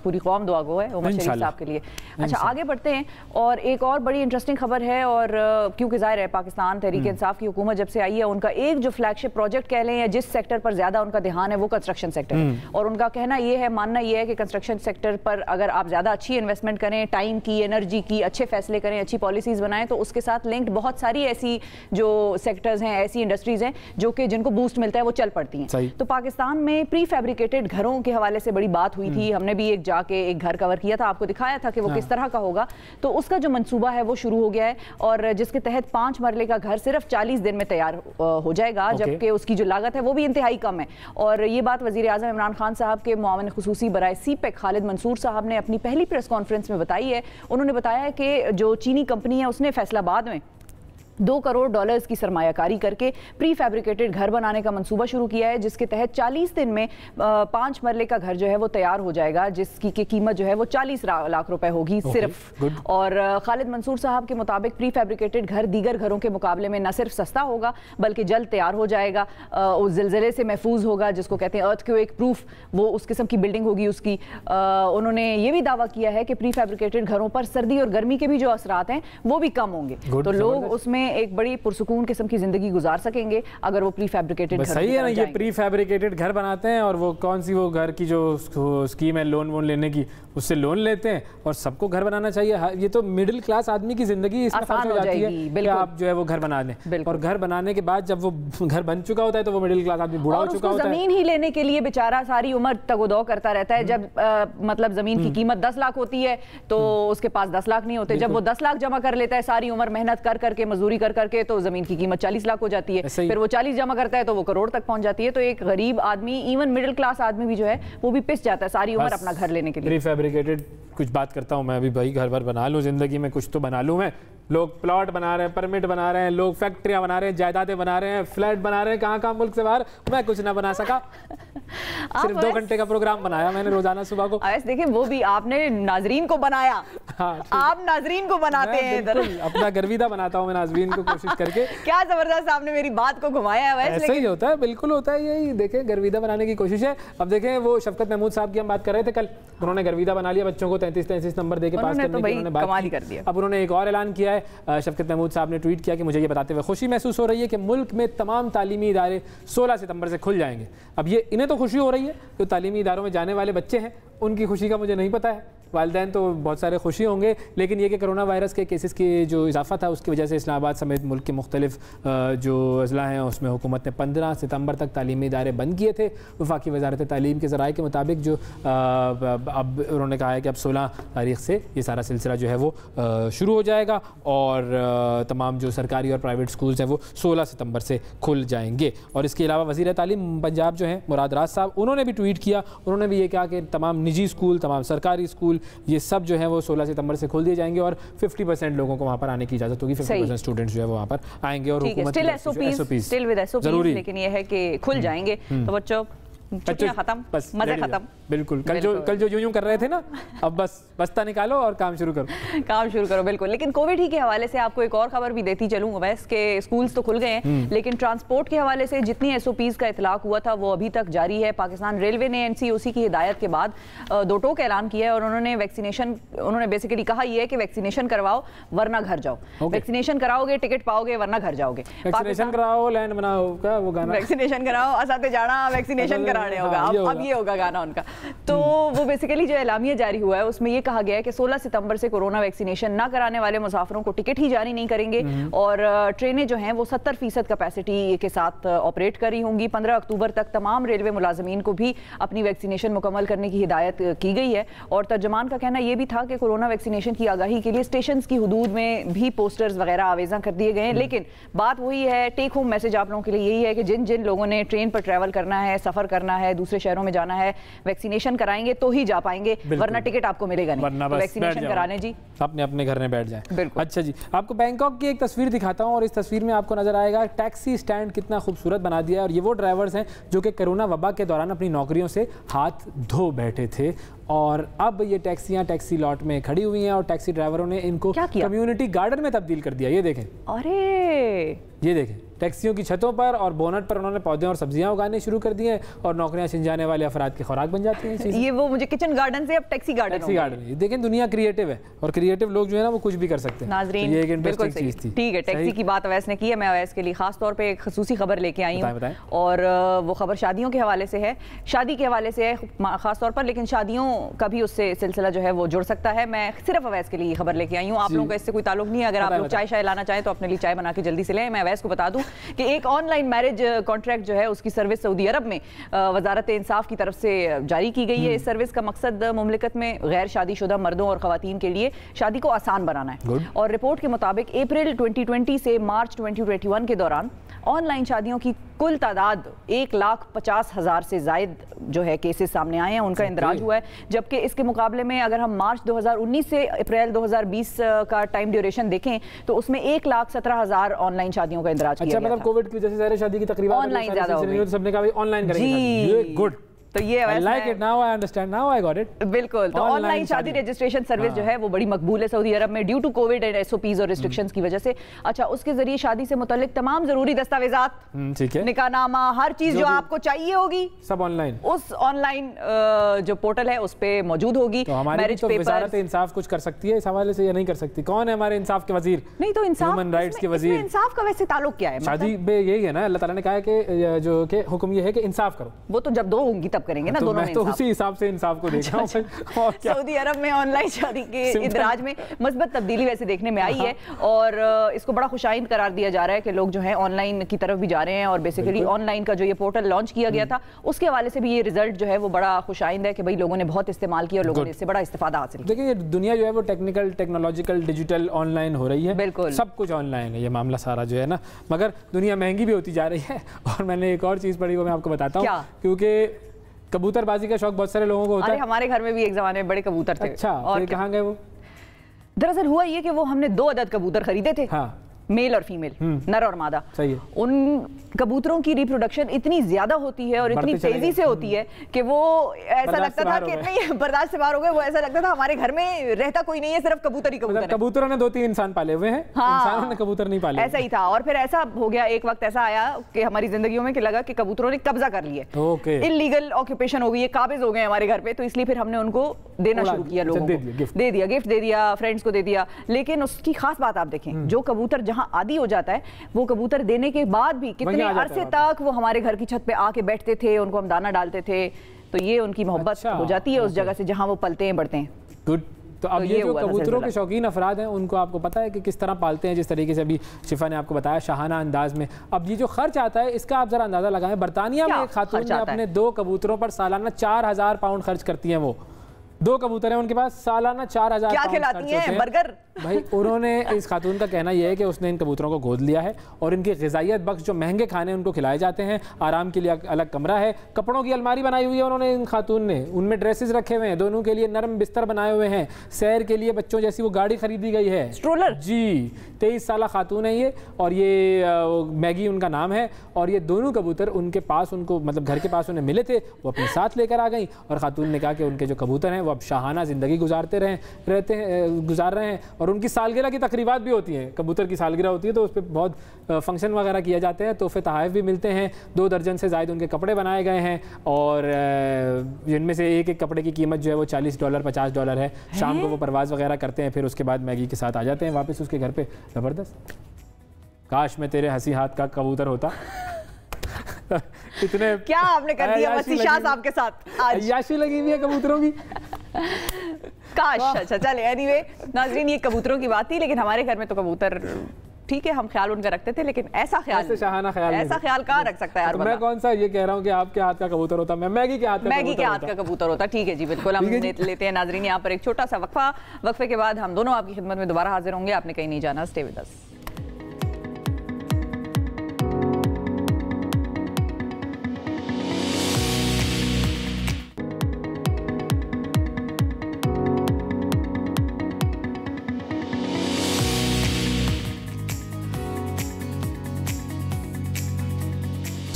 पूरी कौम दुआ गो है उमर शरीफ साहब के लिए। अच्छा, आगे बढ़ते हैं और एक और बड़ी इंटरेस्टिंग खबर है, और क्योंकि जाहिर है पाकिस्तान तहरीक इंसाफ की हुकूमत जब से आई है उनका एक जो फ्लैगशिप प्रोजेक्ट कह लें या जिस सेक्टर पर ज्यादा उनका ध्यान है वो कंस्ट्रक्शन सेक्टर है। और उनका कहना ये है, मानना ये है कि कंस्ट्रक्शन सेक्टर पर अगर आप ज्यादा अच्छी इन्वेस्टमेंट करें, टाइम की, एनर्जी की, अच्छे फैसले करें, अच्छी पॉलिसीज बनाएं, तो उसके साथ लिंक्ड बहुत सारी ऐसी जो सेक्टर्स हैं, ऐसी इंडस्ट्रीज हैं जो कि जिनको बूस्ट मिलता है वो चल पड़ती हैं। तो पाकिस्तान में प्री फैब्रिकेटेड घरों के हवाले से बड़ी बात हुई थी। हमने भी एक जाके एक घर कवर किया था, आपको दिखाया था कि वो किस तरह का होगा। तो उसका जो मंसूबा है वो शुरू हो गया है, और जिसके तहत 5 मरले का घर सिर्फ 40 दिन में तैयार हो जाएगा, जबकि उसकी जो लागत है वो भी इंतहाई कम है। और ये बात वज़ीर आज़म इमरान खान साहब के मुआविन खुसूसी बराए सीपेक खालिद मंसूर साहब ने अपनी पहली प्रेस कॉन्फ्रेंस में बताई है। उन्होंने बताया है कि जो चीनी कंपनी है उसने फैसलाबाद में $2 करोड़ की सरमायाकारी करके प्री फैब्रिकेटेड घर बनाने का मंसूबा शुरू किया है, जिसके तहत 40 दिन में 5 मरले का घर जो है वो तैयार हो जाएगा, जिसकी की कीमत जो है वो 40 लाख रुपए होगी सिर्फ। और खालिद मंसूर साहब के मुताबिक प्री फैब्रिकेटेड घर दीगर घरों के मुकाबले में न सिर्फ सस्ता होगा बल्कि जल्द तैयार हो जाएगा, उस ज़िलज़ले से महफूज होगा जिसको कहते हैं अर्थक्वेक प्रूफ, वो उस किस्म की बिल्डिंग होगी उसकी। उन्होंने ये भी दावा किया है कि प्री फैब्रिकेटेड घरों पर सर्दी और गर्मी के भी जो असरात हैं वो भी कम होंगे, तो लोग उसमें एक बड़ी पुरसुकून किस्म की जिंदगी गुजार सकेंगे अगर वो प्री फैब्रिकेटेड घर। सही है ना, ये प्री फैब्रिकेटेड घर बनाते हैं और वो कौन सी वो घर की जो स्कीम है लोन वोन लेने की, उससे लोन लेते हैं और सबको घर बनाना चाहिए। ये तो मिडिल क्लास आदमी की जिंदगी इसमें खर्च हो जाती है कि आप जो है वो घर बना लें, और घर बनाने के बाद जब वो घर बन चुका होता है तो वो मिडिल क्लास आदमी बूढ़ा हो चुका होता है। जमीन ही लेने के लिए बेचारा सारी उम्र तगोदौ करता रहता है। जब मतलब जमीन की कीमत 10 लाख होती है तो उसके पास 10 लाख नहीं होते। जब वो 10 लाख जमा कर लेता है सारी उम्र मेहनत कर करके, मजदूरी कर करके, तो जमीन की कीमत 40 लाख हो जाती है। फिर वो 40 जमा करता है तो वो करोड़ तक पहुंच जाती है। तो एक गरीब आदमी, इवन मिडिल क्लास आदमी भी जो है वो भी पिस जाता है सारी उम्र अपना घर लेने के लिए। प्री फैब्रिकेटेड कुछ बात करता हूँ मैं अभी, भाई घर भर बना लूँ जिंदगी में, कुछ तो बना लूँ मैं। लोग प्लॉट बना रहे हैं, परमिट बना रहे हैं, लोग फैक्ट्रियां बना रहे हैं, जायदादें बना रहे हैं, फ्लैट बना रहे हैं, कहाँ मुल्क से बाहर। मैं कुछ ना बना सका, सिर्फ 2 घंटे का प्रोग्राम बनाया मैंने रोजाना सुबह को। देखिए वो भी आपने नाजरीन को बनाया। हाँ, आप नाजरीन को बनाते हैं, अपना गर्विदा बनाता हूँ मैं नाजरीन को कोशिश करके। क्या जबरदस्त आपने मेरी बात को घुमाया है। ऐसा ही होता है, बिल्कुल होता है यही। देखें गर्विदा बनाने की कोशिश है। अब देखें वो शफकत महमूद साहब की हम बात कर रहे थे कल, उन्होंने गर्विदा बना लिया बच्चों को 33 नंबर देके पास करने की उन्होंने बात कर दिया। अब उन्होंने एक और ऐलान किया है, शफकत महमूद साहब ने ट्वीट किया कि मुझे ये बताते हुए खुशी महसूस हो रही है कि मुल्क में तमाम तालीमी इदारे 16 सितंबर से खुल जाएंगे। अब ये इन्हें तो खुशी हो रही है, जो तालीमी इदारों में जाने वाले बच्चे हैं उनकी खुशी का मुझे नहीं पता है। वालिदैन तो बहुत सारे खुशी होंगे, लेकिन ये कि कोरोना वायरस के केसेस की जो इजाफा था उसकी वजह से इस्लामाबाद समेत मुल्क के मुख्तलिफ जो अजला हैं उसमें हुकूमत ने 15 सितंबर तक तालीमी इदारे बंद किए थे। वफाकी वजारत तालीम के ज़राए के मुताबिक जो अब उन्होंने कहा है कि अब 16 तारीख से ये सारा सिलसिला जो है वो शुरू हो जाएगा, और तमाम जो सरकारी और प्राइवेट स्कूल्स हैं वो 16 सितंबर से खुल जाएंगे। और इसके अलावा वज़ीर तालीम पंजाब जो हैं मुराद राज साहब, उन्होंने भी ट्वीट किया। उन्होंने भी ये कहा कि तमाम निजी स्कूल, तमाम सरकारी स्कूल, ये सब जो है वो 16 सितंबर से खोल दिए जाएंगे और 50% लोगों को वहाँ पर आने की इजाज़त होगी। 50% स्टूडेंट्स जो है वो वहाँ पर आएंगे और हुकूमत SOPs, लेकिन ये है कि खुल जाएंगे तो बच्चों छुट्टियां खत्म, बस मजे खत्म। बिल्कुल, कल जो यूं कर रहे थे ना, अब बस बस्ता निकालो और काम शुरू करो। बिल्कुल। लेकिन कोविड ही के हवाले से आपको एक और खबर भी देती चलूँ वैसे के स्कूल्स तो खुल गए हैं, लेकिन ट्रांसपोर्ट के हवाले से जितनी SOPs का इतलाक हुआ था वो अभी तक जारी है। पाकिस्तान रेलवे ने NCOC की हिदायत के बाद 2 टोक ऐलान किया है और उन्होंने बेसिकली कहा यह है कि वैक्सीनेशन करवाओ वरना घर जाओ। वैक्सीनेशन कराओगे टिकट पाओगे वरना घर जाओगे। वैक्सीनेशन कराओ लैंड बनाओ का वो गाना, वैक्सीनेशन कराओ असाते जाना वैक्सीनेशन कराने होगा। अब ये होगा गाना उनका। तो वो बेसिकली जो एलामिया जारी हुआ है उसमें ये कहा गया है कि 16 सितंबर से कोरोना वैक्सीनेशन ना कराने वाले मुसाफिरों को टिकट ही जारी नहीं करेंगे और ट्रेनें जो हैं वो 70% कैपेसिटी के साथ ऑपरेट कर रही होंगी। 15 अक्टूबर तक तमाम रेलवे मुलाजमीन को भी अपनी वैक्सीनेशन मुकम्मल करने की हिदायत की गई है। और तर्जमान का कहना यह भी था कि कोरोना वैक्सीनेशन की आगाही के लिए स्टेशन की हदूद में भी पोस्टर्स वगैरह आवेजा कर दिए गए हैं। लेकिन बात वही है, टेक होम मैसेज आप लोगों के लिए यही है कि जिन जिन लोगों ने ट्रेन पर ट्रैवल करना है, सफ़र करना करना है, दूसरे शहरों में जाना है, वैक्सीनेशन कराएंगे तो ही जा पाएंगे, वरना टिकट आपको मिलेगा नहीं। तो वैक्सीनेशन कराने जी अपने अपने घर में बैठ जाएं। बिल्कुल। अच्छा जी, आपको बैंकॉक की एक तस्वीर दिखाता हूँ और इस तस्वीर में आपको नजर आएगा टैक्सी स्टैंड कितना खूबसूरत बना दिया है। और ये वो ड्राइवर्स हैं जो कि कोरोना वबा के दौरान अपनी नौकरियों से हाथ धो बैठे थे और अब ये टैक्सियां टैक्सी लॉट में खड़ी हुई हैं और टैक्सी ड्राइवरों ने इनको कम्युनिटी गार्डन में तब्दील कर दिया। ये देखें, अरे ये देखें, टैक्सियों की छतों पर और बोनट पर उन्होंने पौधे और सब्जियां उगाने शुरू कर दिए और नौकरियां छिन जाने वाले अफराद की खुराक बन जाती हैं। ये वो मुझे किचन गार्डन से अब टैक्सी गार्डन। देखें, दुनिया क्रिएटिव है और क्रिएटिव लोग जो है ना वो कुछ भी कर सकते हैं। नाजरीन, ये एक इंटरेस्टिंग चीज थी। ठीक है, टैक्सी की बात अवैस ने की है, मैं अवैस के लिए खास तौर पे एक खसूसी खबर लेके आई हूँ और वो खबर शादियों के हवाले से है, शादी के हवाले से है खास तौर पर, लेकिन शादियों का भी उससे सिलसिला जो है वो जुड़ सकता है। मैं सिर्फ अवैस के लिए खबर लेके आई हूँ, आप लोगों का इससे कोई ताल्लुक नहीं है। अगर आप लोग चाय शाय लाना चाहें तो अपने लिए चाय बना के जल्दी से लें। मैं अवैस को बता दूं कि एक ऑनलाइन मैरिज कॉन्ट्रैक्ट जो है उसकी सर्विस सऊदी अरब में वजारत इंसाफ की तरफ से जारी की गई है। इस सर्विस का मकसद मुमलिकत में गैर शादीशुदा मर्दों और खवातीन के लिए शादी को आसान बनाना है। और रिपोर्ट के मुताबिक अप्रैल 2020 से मार्च 2021 के दौरान ऑनलाइन शादियों की कुल तादाद 1,50,000 से जायद जो है केसेस सामने आए हैं, उनका इंदराज हुआ है। जबकि इसके मुकाबले में अगर हम मार्च 2019 से अप्रैल 2020 का टाइम ड्यूरेशन देखें तो उसमें 1,17,000 ऑनलाइन शादियों का इंदराज किया गया था। कोविड की वजह से सारी शादी की तकरीबन ऑनलाइन ज्यादा हो गई, सबने कहा ऑनलाइन करेंगे। गुड, तो ये like it now, I understand now, I got it। बिल्कुल, तो ऑनलाइन शादी रजिस्ट्रेशन सर्विस जो है वो बड़ी मकबूल है सऊदी अरब में due to COVID and SOPs और रिस्ट्रिक्शंस की वजह से। अच्छा, उसके जरिए शादी से मुताल्लिक तमाम जरूरी दस्तावेजात, ठीक है, निकाहनामा, हर चीज जो आपको चाहिए होगी सब ऑनलाइन उस ऑनलाइन जो पोर्टल है उस पे मौजूद होगी। तो मैरिज पेपर वजारत इंसाफ कुछ कर सकती है इस हवाले से या नहीं कर सकती? कौन है हमारे इंसाफ के वजीर? नहीं तो इंसाफ, ह्यूमन राइट्स के वजीर। इंसाफ का वैसे ताल्लुक क्या है? शादी में यही है ना, अल्लाह ताला ने कहा है कि जो कि हुक्म ये है कि इंसाफ करो। वो तो जब दो होंगी तब करेंगे ना, दोनों तो उसी हिसाब से इंसाफ को देख रहा हूं। सऊदी अरब में ऑनलाइन शादी के इंदराज में मस्बत तब्दीली वैसे देखने में आई है और इसको बड़ा खुशाइंद करार दिया जा रहा है कि लोग जो है ऑनलाइन की तरफ भी जा रहे हैं और बेसिकली ऑनलाइन का जो ये पोर्टल लॉन्च किया गया था उसके हवाले से भी ये रिजल्ट जो है वो बड़ा खुशाइंद है कि भाई लोगों ने बहुत इस्तेमाल किया और लोगों ने इससे बड़ा इस्तेफादा हासिल किया। देखिए, दुनिया जो है वो टेक्निकल, टेक्नोलॉजिकल, डिजिटल, ऑनलाइन हो रही है। बिल्कुल, सब कुछ ऑनलाइन है ये मामला सारा जो है ना, मगर दुनिया महंगी भी होती जा रही है। और मैंने एक और चीज़ पढ़ी वो मैं आपको बताता हूँ, क्योंकि कबूतरबाजी का शौक बहुत सारे लोगों को होता है। हमारे घर में भी एक जमाने में बड़े कबूतर थे। अच्छा, और कहाँ गए वो? दरअसल हुआ ये कि वो हमने 2 अदद कबूतर खरीदे थे। हाँ, मेल और फीमेल, नर और मादा। सही है। उन कबूतरों की रिप्रोडक्शन इतनी ज्यादा होती है और इतनी तेजी से होती है कि वो ऐसा लगता था कि नहीं, बर्दाश्त से बाहर हो गए। वो ऐसा लगता था हमारे घर में रहता कोई नहीं है, सिर्फ कबूतर ही कबूतर है। कबूतरों ने 2-3 इंसान पाले हुए हैं, इंसानों ने कबूतर नहीं पाले। ऐसा ही था। और फिर ऐसा हो गया, एक वक्त ऐसा आया कि हमारी जिंदगियों में कि लगा कि कबूतरों ने कब्जा कर लिया, इल्लीगल ऑक्यूपेशन हो गई है, काबिज हो गए हमारे घर पे। तो इसलिए फिर हमने उनको देना शुरू किया, लोगों को दे दिया, गिफ्ट दे दिया, फ्रेंड्स को दे दिया। लेकिन उसकी खास बात आप देखें, जो कबूतर जहां आदी हो जाता है वो कबूतर देने के बाद भी कितने अरसे तक वो हमारे घर की छत पे आके बैठते थे, उनको हम दाना डालते थे। तो ये उनकी मोहब्बत हो जाती है उस जगह से जहां वो पलते हैं, बढ़ते हैं। गुड। तो अब ये जो कबूतरों के शौकीन अफराद हैं उनको आपको पता है कि किस तरह पालते हैं, जिस तरीके से अभी शिफा ने आपको बताया शाहाना अंदाज में। अब ये जो खर्च आता है इसका आप जरा अंदाजा लगाएं। बर्तानिया में एक खातून ने अपने 2 कबूतरों पर सालाना 4,000 पाउंड खर्च करती हैं। वो 2 कबूतर हैं उनके पास, सालाना 4,000 क्या खिलाती हैं? बर्गर। भाई उन्होंने, इस खातून का कहना यह है कि उसने इन कबूतरों को गोद लिया है और इनकी ग़िज़ाइयत बख्श जो महंगे खाने उनको खिलाए जाते हैं। आराम के लिए अलग कमरा है, कपड़ों की अलमारी बनाई हुई है उन्होंने, इन खातून ने, उनमें ड्रेसेस रखे हुए हैं, दोनों के लिए नरम बिस्तर बनाए हुए हैं, सैर के लिए बच्चों जैसी वो गाड़ी खरीदी गई है, स्ट्रोलर। जी, 23 साल खातून है ये, और ये मैगी उनका नाम है। और ये दोनों कबूतर उनके पास, उनको मतलब घर के पास उन्हें मिले थे, वो अपने साथ लेकर आ गई। और खातून ने कहा कि उनके जो कबूतर हैं वो अब शाहाना ज़िंदगी गुजार रहे हैं। और उनकी सालगिरह की तकरीबात भी होती हैं, कबूतर की सालगिरह होती है तो उस पर बहुत फंक्शन वगैरह किए जाते हैं, तोहफे तोहफ़े भी मिलते हैं। 2 दर्जन से ज़ायद उनके कपड़े बनाए गए हैं और जिनमें से एक कपड़े की कीमत जो है वो $40 $50 है। शाम को वो परवाज़ वगैरह करते हैं, फिर उसके बाद मैगी के साथ आ जाते हैं वापस उसके घर पे। ज़बरदस्त। काश मैं तेरे हंसी हाथ का कबूतर होता। इतने क्या आपने कर दिया वसी शाह साहब के साथ आज? अय्याशी लगी हुई है कबूतरों की। काश। अच्छा चले, एनीवे नाज़रीन, ये कबूतरों की बात थी, लेकिन हमारे घर में तो कबूतर ठीक है, हम ख्याल उनका रखते थे, लेकिन ऐसा ख्याल, शाहाना ख्याल, ऐसा ख्याल कहाँ रख सकता है यार? तो मैं कौन सा ये कह रहा हूँ कि आपके हाथ का कबूतर होता, मैं मैगी के हाथ का कबूतर होता। ठीक है जी, बिल्कुल हम लेते हैं नाज़रीन यहाँ पर एक छोटा सा वक्फा। वक्फे के बाद हम दोनों आपकी खिदमत में दोबारा हाजिर होंगे। आपने कहीं नहीं जाना, स्टे विद अस।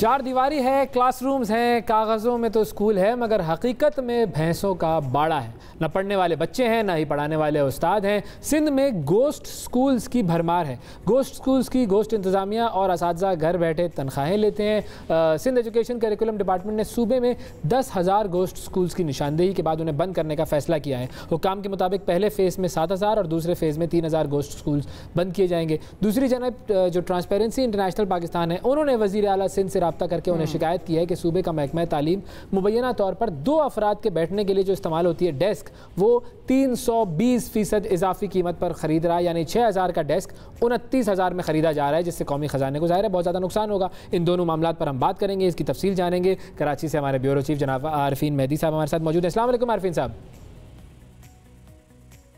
चार दीवारी है, क्लासरूम्स हैं, कागज़ों में तो स्कूल है, मगर हकीकत में भैंसों का बाड़ा है। न पढ़ने वाले बच्चे हैं, ना ही पढ़ाने वाले उस्ताद हैं। सिंध में गोस्ट स्कूल्स की भरमार है। गोस्ट स्कूल्स की गोस्ट इंतज़ामिया और असातिज़ा घर बैठे तनख्वाहें लेते हैं। सिंध एजुकेशन करिकुलम डिपार्टमेंट ने सूबे में 10,000 गोस्ट स्कूल्स की निशानदेही के बाद उन्हें बंद करने का फैसला किया है। हुकाम के मुताबिक पहले फ़ेज़ में 7,000 और दूसरे फ़ेज़ में 3,000 गोस्ट स्कूल्स बंद किए जाएंगे। दूसरी जानब जो ट्रांसपेरेंसी इंटरनेशनल पाकिस्तान है, उन्होंने वज़ीर आला सिंध से रब्ता करके उन्हें शिकायत की है कि सूबे का महकमा तालीम मुबैना तौर पर 2 अफराद के बैठने के लिए जो इस्तेमाल होती है डेस्क, वो 320% इजाफी कीमत पर ख़रीद रहा है। यानी 6,000 का डेस्क 29,000 में ख़रीदा जा रहा है, जिससे कौमी ख़जाने को ज़ाहिर है बहुत ज़्यादा नुकसान होगा। इन दोनों मामलात पर हम बात करेंगे, इसकी तफसील जानेंगे। कराची से हमारे ब्यूरो चीफ जनाब आरफीन मेहदी साहब हमारे साथ मौजूद हैं। अस्सलाम वालेकुम आरफीन साहब।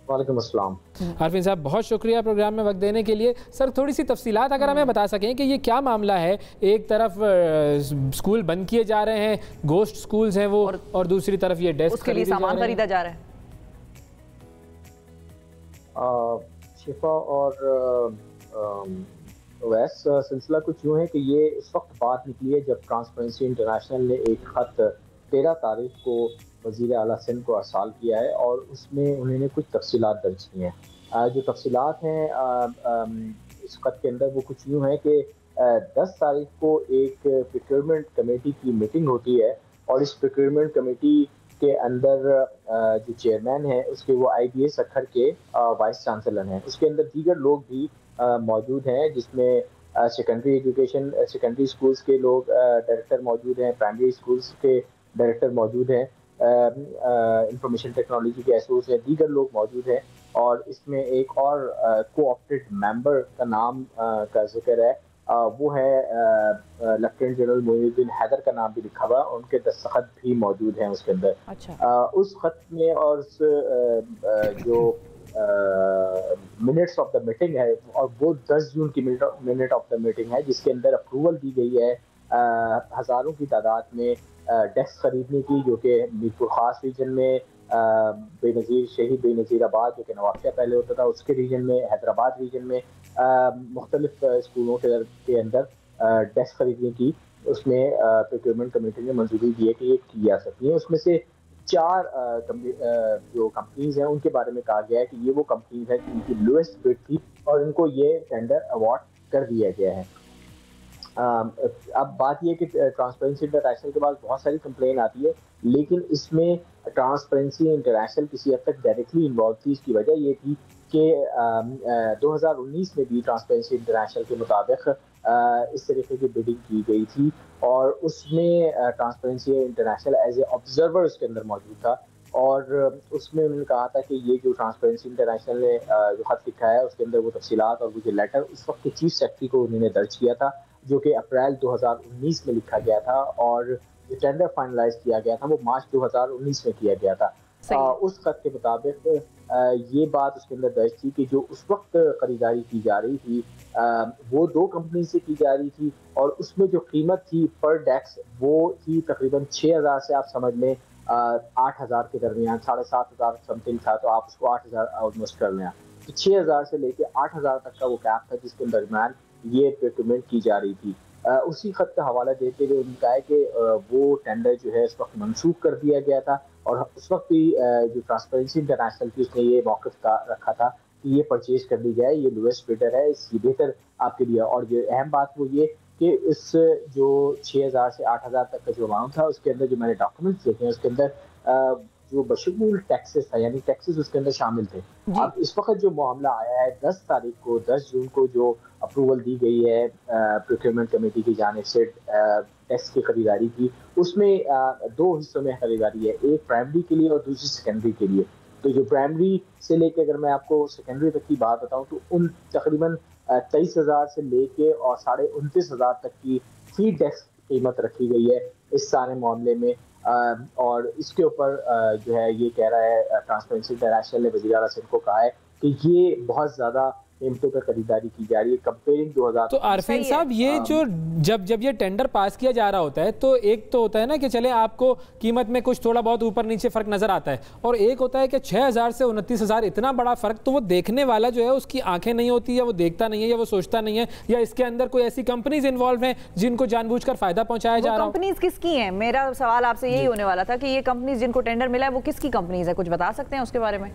वालेकुम अस्सलाम। आरफीन साहब, बहुत शुक्रिया प्रोग्राम में वक्त देने के लिए। सर, थोड़ी सी तफसीलात अगर हमें बता सकें कि ये क्या मामला है। एक तरफ स्कूल बंद किए जा रहे हैं, गोस्ट स्कूल्स हैं वो, और दूसरी तरफ ये डेस्क उसके लिए सामान खरीदा जा रहा है। शिफा और वैस सिलसिला कुछ यूँ है कि ये इस वक्त बात निकली है जब ट्रांसपेरेंसी इंटरनेशनल ने एक ख़त 13 तारीख को वज़ीर आला सिंध को अरसाल किया है और उसमें उन्होंने कुछ तफसीलात दर्ज की हैं। जो तफसीलात हैं इस खत के अंदर वो कुछ यूँ है कि 10 तारीख को एक प्रोक्योरमेंट कमेटी की मीटिंग होती है और इस प्रोक्योरमेंट कमेटी के अंदर जो चेयरमैन है उसके वो IBS अखर के वाइस चांसलर हैं। उसके अंदर दीगर लोग भी मौजूद हैं, जिसमें सेकेंडरी एजुकेशन सेकेंडरी स्कूल्स के लोग डायरेक्टर मौजूद हैं, प्राइमरी स्कूल्स के डायरेक्टर मौजूद हैं, इंफॉर्मेशन टेक्नोलॉजी के एसोस हैं, दीगर लोग मौजूद हैं। और इसमें एक और कोऑप्टेड मेंबर का नाम का जिक्र है, वो है लेफ्टिनेंट जनरल मोइनुद्दीन हैदर का नाम भी लिखा हुआ, उनके दस्तखत भी मौजूद हैं उसके अंदर। अच्छा। उस खत में और उस जो मिनट्स ऑफ द मीटिंग है, और वो 10 जून की मिनट ऑफ द मीटिंग है, जिसके अंदर अप्रूवल दी गई है हज़ारों की तादाद में डेस्क खरीदने की, जो कि मीरपुर खास रीजन में बेनज़ीर शहीद बेनज़ीराबाद जो कि नवाबशाह पहले होता था उसके रीजन में, हैदराबाद रीजन में मुख्तलिफ स्कूलों के अंदर डेस्क खरीदने की उसमें प्रोक्योरमेंट कमेटी ने मंजूरी दी है कि ये की जा सकती है। उसमें से 4 जो कंपनीज हैं उनके बारे में कहा गया है कि ये वो कंपनीज हैं जिनकी लोएस्ट बिड थी और इनको ये टेंडर अवार्ड कर दिया गया है। अब बात यह कि ट्रांसपेरेंसी इंटरनेशनल के पास बहुत सारी कंप्लेन आती है, लेकिन इसमें ट्रांसपेरेंसी इंटरनेशनल किसी हद तक डायरेक्टली इन्वॉल्व थी। इसकी वजह ये थी कि 2019 में भी ट्रांसपेरेंसी इंटरनेशनल के मुताबिक इस तरीके की बिडिंग की गई थी और उसमें Transparency International as a observer उसके अंदर मौजूद था और उसमें उन्होंने कहा था कि ये जो ट्रांसपेरेंसी इंटरनेशनल ने जो खत लिखा है उसके अंदर वो तफसीलात और वो जो लेटर उस वक्त के चीफ सेक्रेटरी को उन्होंने दर्ज किया था, जो कि अप्रैल 2019 में लिखा गया था और जो टेंडर फाइनलाइज किया गया था वो मार्च 2019 में किया गया था। उस खत के मुताबिक ये बात उसके अंदर दर्ज थी कि जो उस वक्त खरीदारी की जा रही थी वो 2 कंपनी से की जा रही थी और उसमें जो कीमत थी पर डेस्क वो थी तकरीबन 6,000 से आप समझ लें 8,000 के दरमियान, 7,500 समथिंग था, तो आप उसको 8,000 ऑलमोस्ट कर लें। तो 6,000 से लेके 8,000 तक का वो कैप था जिसके दरमियान ये प्रोक्योरमेंट की जा रही थी। उसी खत का हवाला देते हुए उन्होंने कहा है कि वो टेंडर जो है इस वक्त मनसूख कर दिया गया था और उस वक्त भी जो ट्रांसपेरेंसी इंटरनेशनल थी उसने ये मौक़िफ़ रखा था कि ये परचेज कर ली जाए, ये लोएस्ट बिडर है, इसकी बेहतर आपके लिए। और जो अहम बात वो ये कि इस जो 6,000 से 8,000 तक का जो अमाउंट था उसके अंदर जो मैंने डॉक्यूमेंट्स देखे हैं उसके अंदर जो बशमूल टैक्सेस था, यानी टैक्सेस उसके अंदर शामिल थे। अब इस वक्त जो मामला आया है 10 तारीख को 10 जून को जो अप्रूवल दी गई है प्रोक्योरमेंट कमेटी की जानिब से टैक्स की खरीदारी की, उसमें 2 हिस्सों में खरीदारी है, एक प्राइमरी के लिए और दूसरी सेकेंडरी के लिए। तो जो प्राइमरी से लेके अगर मैं आपको सेकेंडरी तक की बात बताऊं तो उन तकरीबन 23,000 से लेके और 29,500 तक की फी टैक्स कीमत रखी गई है इस सारे मामले में। और इसके ऊपर जो है ये कह रहा है ट्रांसपेरेंसी इंटरनेशनल ने वज़ीर आला सिंध को कहा है कि ये बहुत ज़्यादा कीमतों पर खरीदारी की जा रही है कंपेयरिंग 2000। तो आरफीन साहब, ये जो जब ये टेंडर पास किया जा रहा होता है तो एक तो होता है ना कि चले आपको कीमत में कुछ थोड़ा बहुत ऊपर नीचे फर्क नजर आता है, और एक होता है कि 6000 से 29,000 इतना बड़ा फर्क, तो वो देखने वाला जो है उसकी आंखें नहीं होती, या वो देखता नहीं है, या वो सोचता नहीं है, या इसके अंदर कोई ऐसी कंपनीज इन्वॉल्व हैं जिनको जानबूझकर फायदा पहुंचाया जा रहा है? कंपनीज किसकी हैं? मेरा सवाल आपसे यही होने वाला था कि ये कंपनीज जिनको टेंडर मिला है वो किसकी कंपनीज है, कुछ बता सकते हैं उसके बारे में?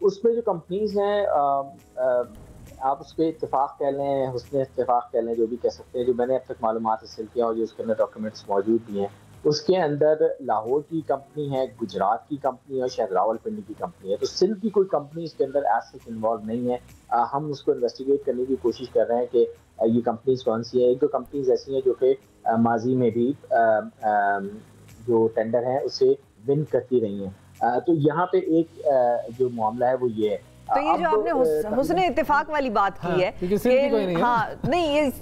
उसमें जो कंपनीज हैं आप उस पर इत्तेफाक कह लें, हुस्न इत्तेफाक कह लें, जो भी कह सकते हैं, जो मैंने अब तक मालूमात हासिल किया और जो उसके अंदर डॉक्यूमेंट्स मौजूद भी हैं, उसके अंदर लाहौर की कंपनी है, गुजरात की कंपनी है और शायद रावलपिंडी की कंपनी है। तो सिंध की कोई कंपनी इसके अंदर एज सच इन्वॉल्व नहीं है। हम उसको इन्वेस्टिगेट करने की कोशिश कर रहे हैं कि ये कंपनीज कौन सी है। एक दो कंपनीज ऐसी हैं जो कि माजी में भी जो टेंडर है उसे विन करती रही हैं। तो यहाँ पे एक जो मामला है वो ये है। तो ये जो आपने हुस्न इत्तेफाक वाली बात की है कि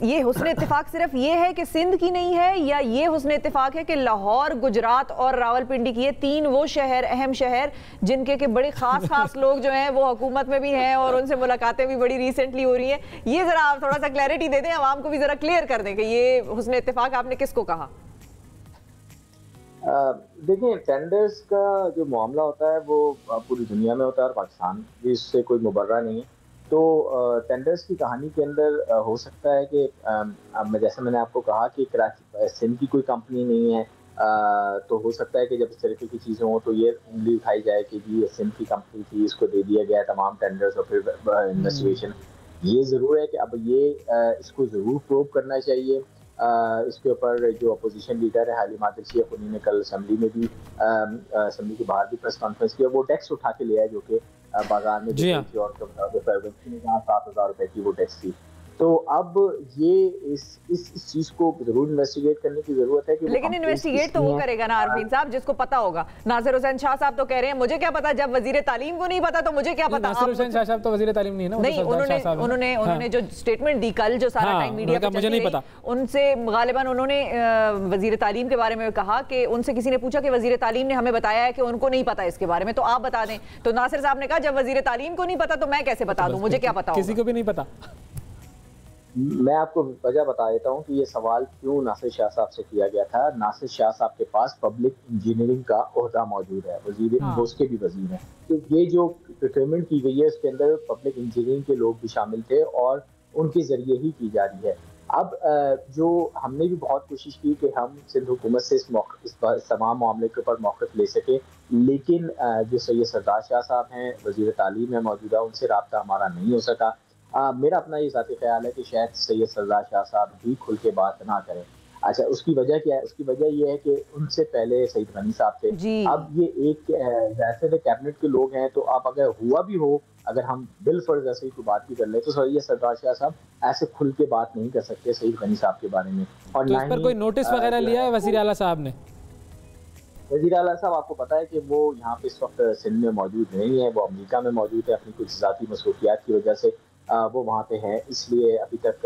ये हुस्न इत्तेफाक सिर्फ ये है कि सिंध की नहीं है, या ये हुस्न इत्तेफाक है कि लाहौर, गुजरात और रावलपिंडी की, ये तीन वो शहर, अहम शहर जिनके के बड़े खास लोग जो हैं वो हुकूमत में भी हैं और उनसे मुलाकातें भी बड़ी रिसेंटली हो रही हैं? ये जरा आप थोड़ा सा क्लैरिटी दे दें, आवाम को भी जरा क्लियर कर दें कि ये हुस्न इत्तेफाक आपने किसको कहा? देखिए, टेंडर्स का जो मामला होता है वो पूरी दुनिया में होता है और पाकिस्तान भी इससे कोई मुबर्रा नहीं है। तो टेंडर्स की कहानी के अंदर हो सकता है कि जैसे मैंने आपको कहा कि कराची सिंध की कोई कंपनी नहीं है, तो हो सकता है कि जब इस तरीके की चीज़ें हों तो ये उंगली उठाई जाए कि जी ये सिंध की कंपनी थी, इसको दे दिया गया तमाम टेंडर्स और फिर इन्वेस्टिगेशन। ये ज़रूर है कि अब ये इसको ज़रूर प्रूव करना चाहिए। इसके ऊपर जो अपोजिशन लीडर है हालिमा शेख, उन्हीं ने कल असेंबली में भी असेंबली के बाहर भी प्रेस कॉन्फ्रेंस किया। वो टैक्स उठा के लिया है जो कि बाजार में थी और 7,000 रुपए की वो टैक्स थी। तो अब ये इस चीज को जरूर इन्वेस्टिगेट करने की जरूरत है कि लेकिन इन्वेस्टिगेट तो वो करेगा ना आरफीन साहब जिसको पता होगा। नासिर हुसैन शाह साहब तो कह रहे हैं मुझे क्या पता, जब वजीर तालीम को नहीं पता तो मुझे क्या पता। नासिर हुसैन शाह साहब तो वजीर तालीम नहीं है ना? नहीं, उन्होंने जो स्टेटमेंट दी कल, जो सारा टाइम मीडिया पे मुझे नहीं पता, उनसे गालिबन उन्होंने वजीर तालीम के बारे में कहा कि उनसे किसी ने पूछा कि वजीर तालीम ने हमें बताया है कि उनको नहीं पता इसके बारे में, तो आप बता दें। तो नासिर साहब ने कहा जब वजीर तालीम को नहीं पता तो मैं कैसे बता दूं, मुझे क्या पता, किसी को भी नहीं पता। मैं आपको वजह बता देता हूँ कि ये सवाल क्यों नासिर शाह साहब से किया गया था। नासिर शाह साहब के पास पब्लिक इंजीनियरिंग का ओहदा मौजूद है, वजीर उसके भी वजीर हैं। तो ये जो प्रोक्योरमेंट की गई है उसके अंदर पब्लिक इंजीनियरिंग के लोग भी शामिल थे और उनके जरिए ही की जा रही है। अब जो हमने भी बहुत कोशिश की कि हम सिंध हुकूमत से इस तमाम मामले के ऊपर मौक़िफ़ ले सके, लेकिन जो सैयद सरदार शाह साहब हैं, वजीर तालीम है मौजूदा, उनसे रब्ता हमारा नहीं हो सका। मेरा अपना ये ज़ाती ख्याल है कि शायद सैयद सरदार शाह साहब भी खुल के बात ना करें। अच्छा, उसकी वजह क्या है? उसकी वजह ये है कि उनसे पहले सईद गनी साहब थे। अब ये एक जैसे कैबिनेट के लोग हैं, तो आप अगर हुआ भी हो, अगर हम बिलफर्ज ऐसे ही कोई बात भी कर ले, तो सैयद सरदार शाह साहब ऐसे खुल के बात नहीं कर सकते सईद गनी साहब के बारे में। और तो इस पर कोई नोटिस वगैरह लिया है वज़ीर आला साहब ने? वज़ीर आला साहब आपको पता है कि वो यहाँ पे इस वक्त सिंध में मौजूद नहीं है, वो अमेरिका में मौजूद है। अपनी कुछ ज़ाती मसरूफियात की वजह से वो वहाँ पे हैं, इसलिए अभी तक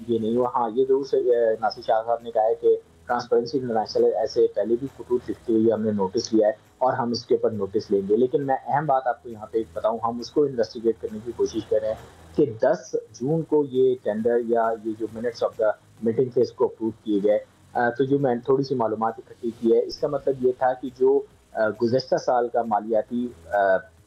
ये नहीं हुआ। हाँ, ये जरूर से नासिर शाह साहब ने कहा है कि ट्रांसपेरेंसी इंटरनेशनल ऐसे पहले भी खतूत लिखते हुए हमने नोटिस लिया है और हम इसके ऊपर नोटिस लेंगे। लेकिन मैं अहम बात आपको यहाँ पे बताऊँ, हम उसको इन्वेस्टिगेट करने की कोशिश कर रहे हैं कि 10 जून को ये टेंडर या ये जो मिनट्स ऑफ द मीटिंग थे इसको अप्रूव किए गए। तो जो मैंने थोड़ी सी मालूमात इकट्ठी की है, इसका मतलब ये था कि जो गुज़श्ता साल का मालियाती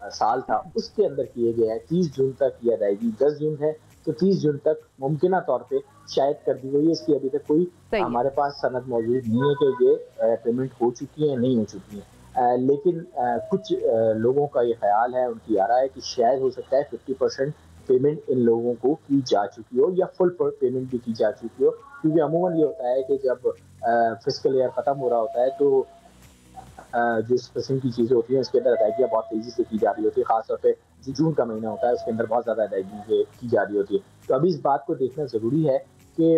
साल था उसके अंदर किए गए हैं 30 जून तक की अदायगी। 10 जून है तो 30 जून तक मुमकिना तौर पे शायद कर दी गई है। इसकी अभी तक कोई हमारे पास सनद मौजूद नहीं है कि ये पेमेंट हो चुकी है नहीं हो चुकी है। लेकिन कुछ लोगों का ये ख्याल है, उनकी आ रहा है कि शायद हो सकता है 50% पेमेंट इन लोगों को की जा चुकी हो या फुल पेमेंट भी की जा चुकी हो। क्योंकि अमूमन ये होता है कि जब फिस्कल ईयर ख़त्म हो रहा होता है तो जो इस किस्म की चीज़ें होती हैं उसके अंदर अदायगियाँ बहुत तेज़ी से की जा रही होती है। ख़ासतौर पे जो जून का महीना होता है उसके अंदर बहुत ज़्यादा अदायगी की जा रही होती है। तो अभी इस बात को देखना ज़रूरी है कि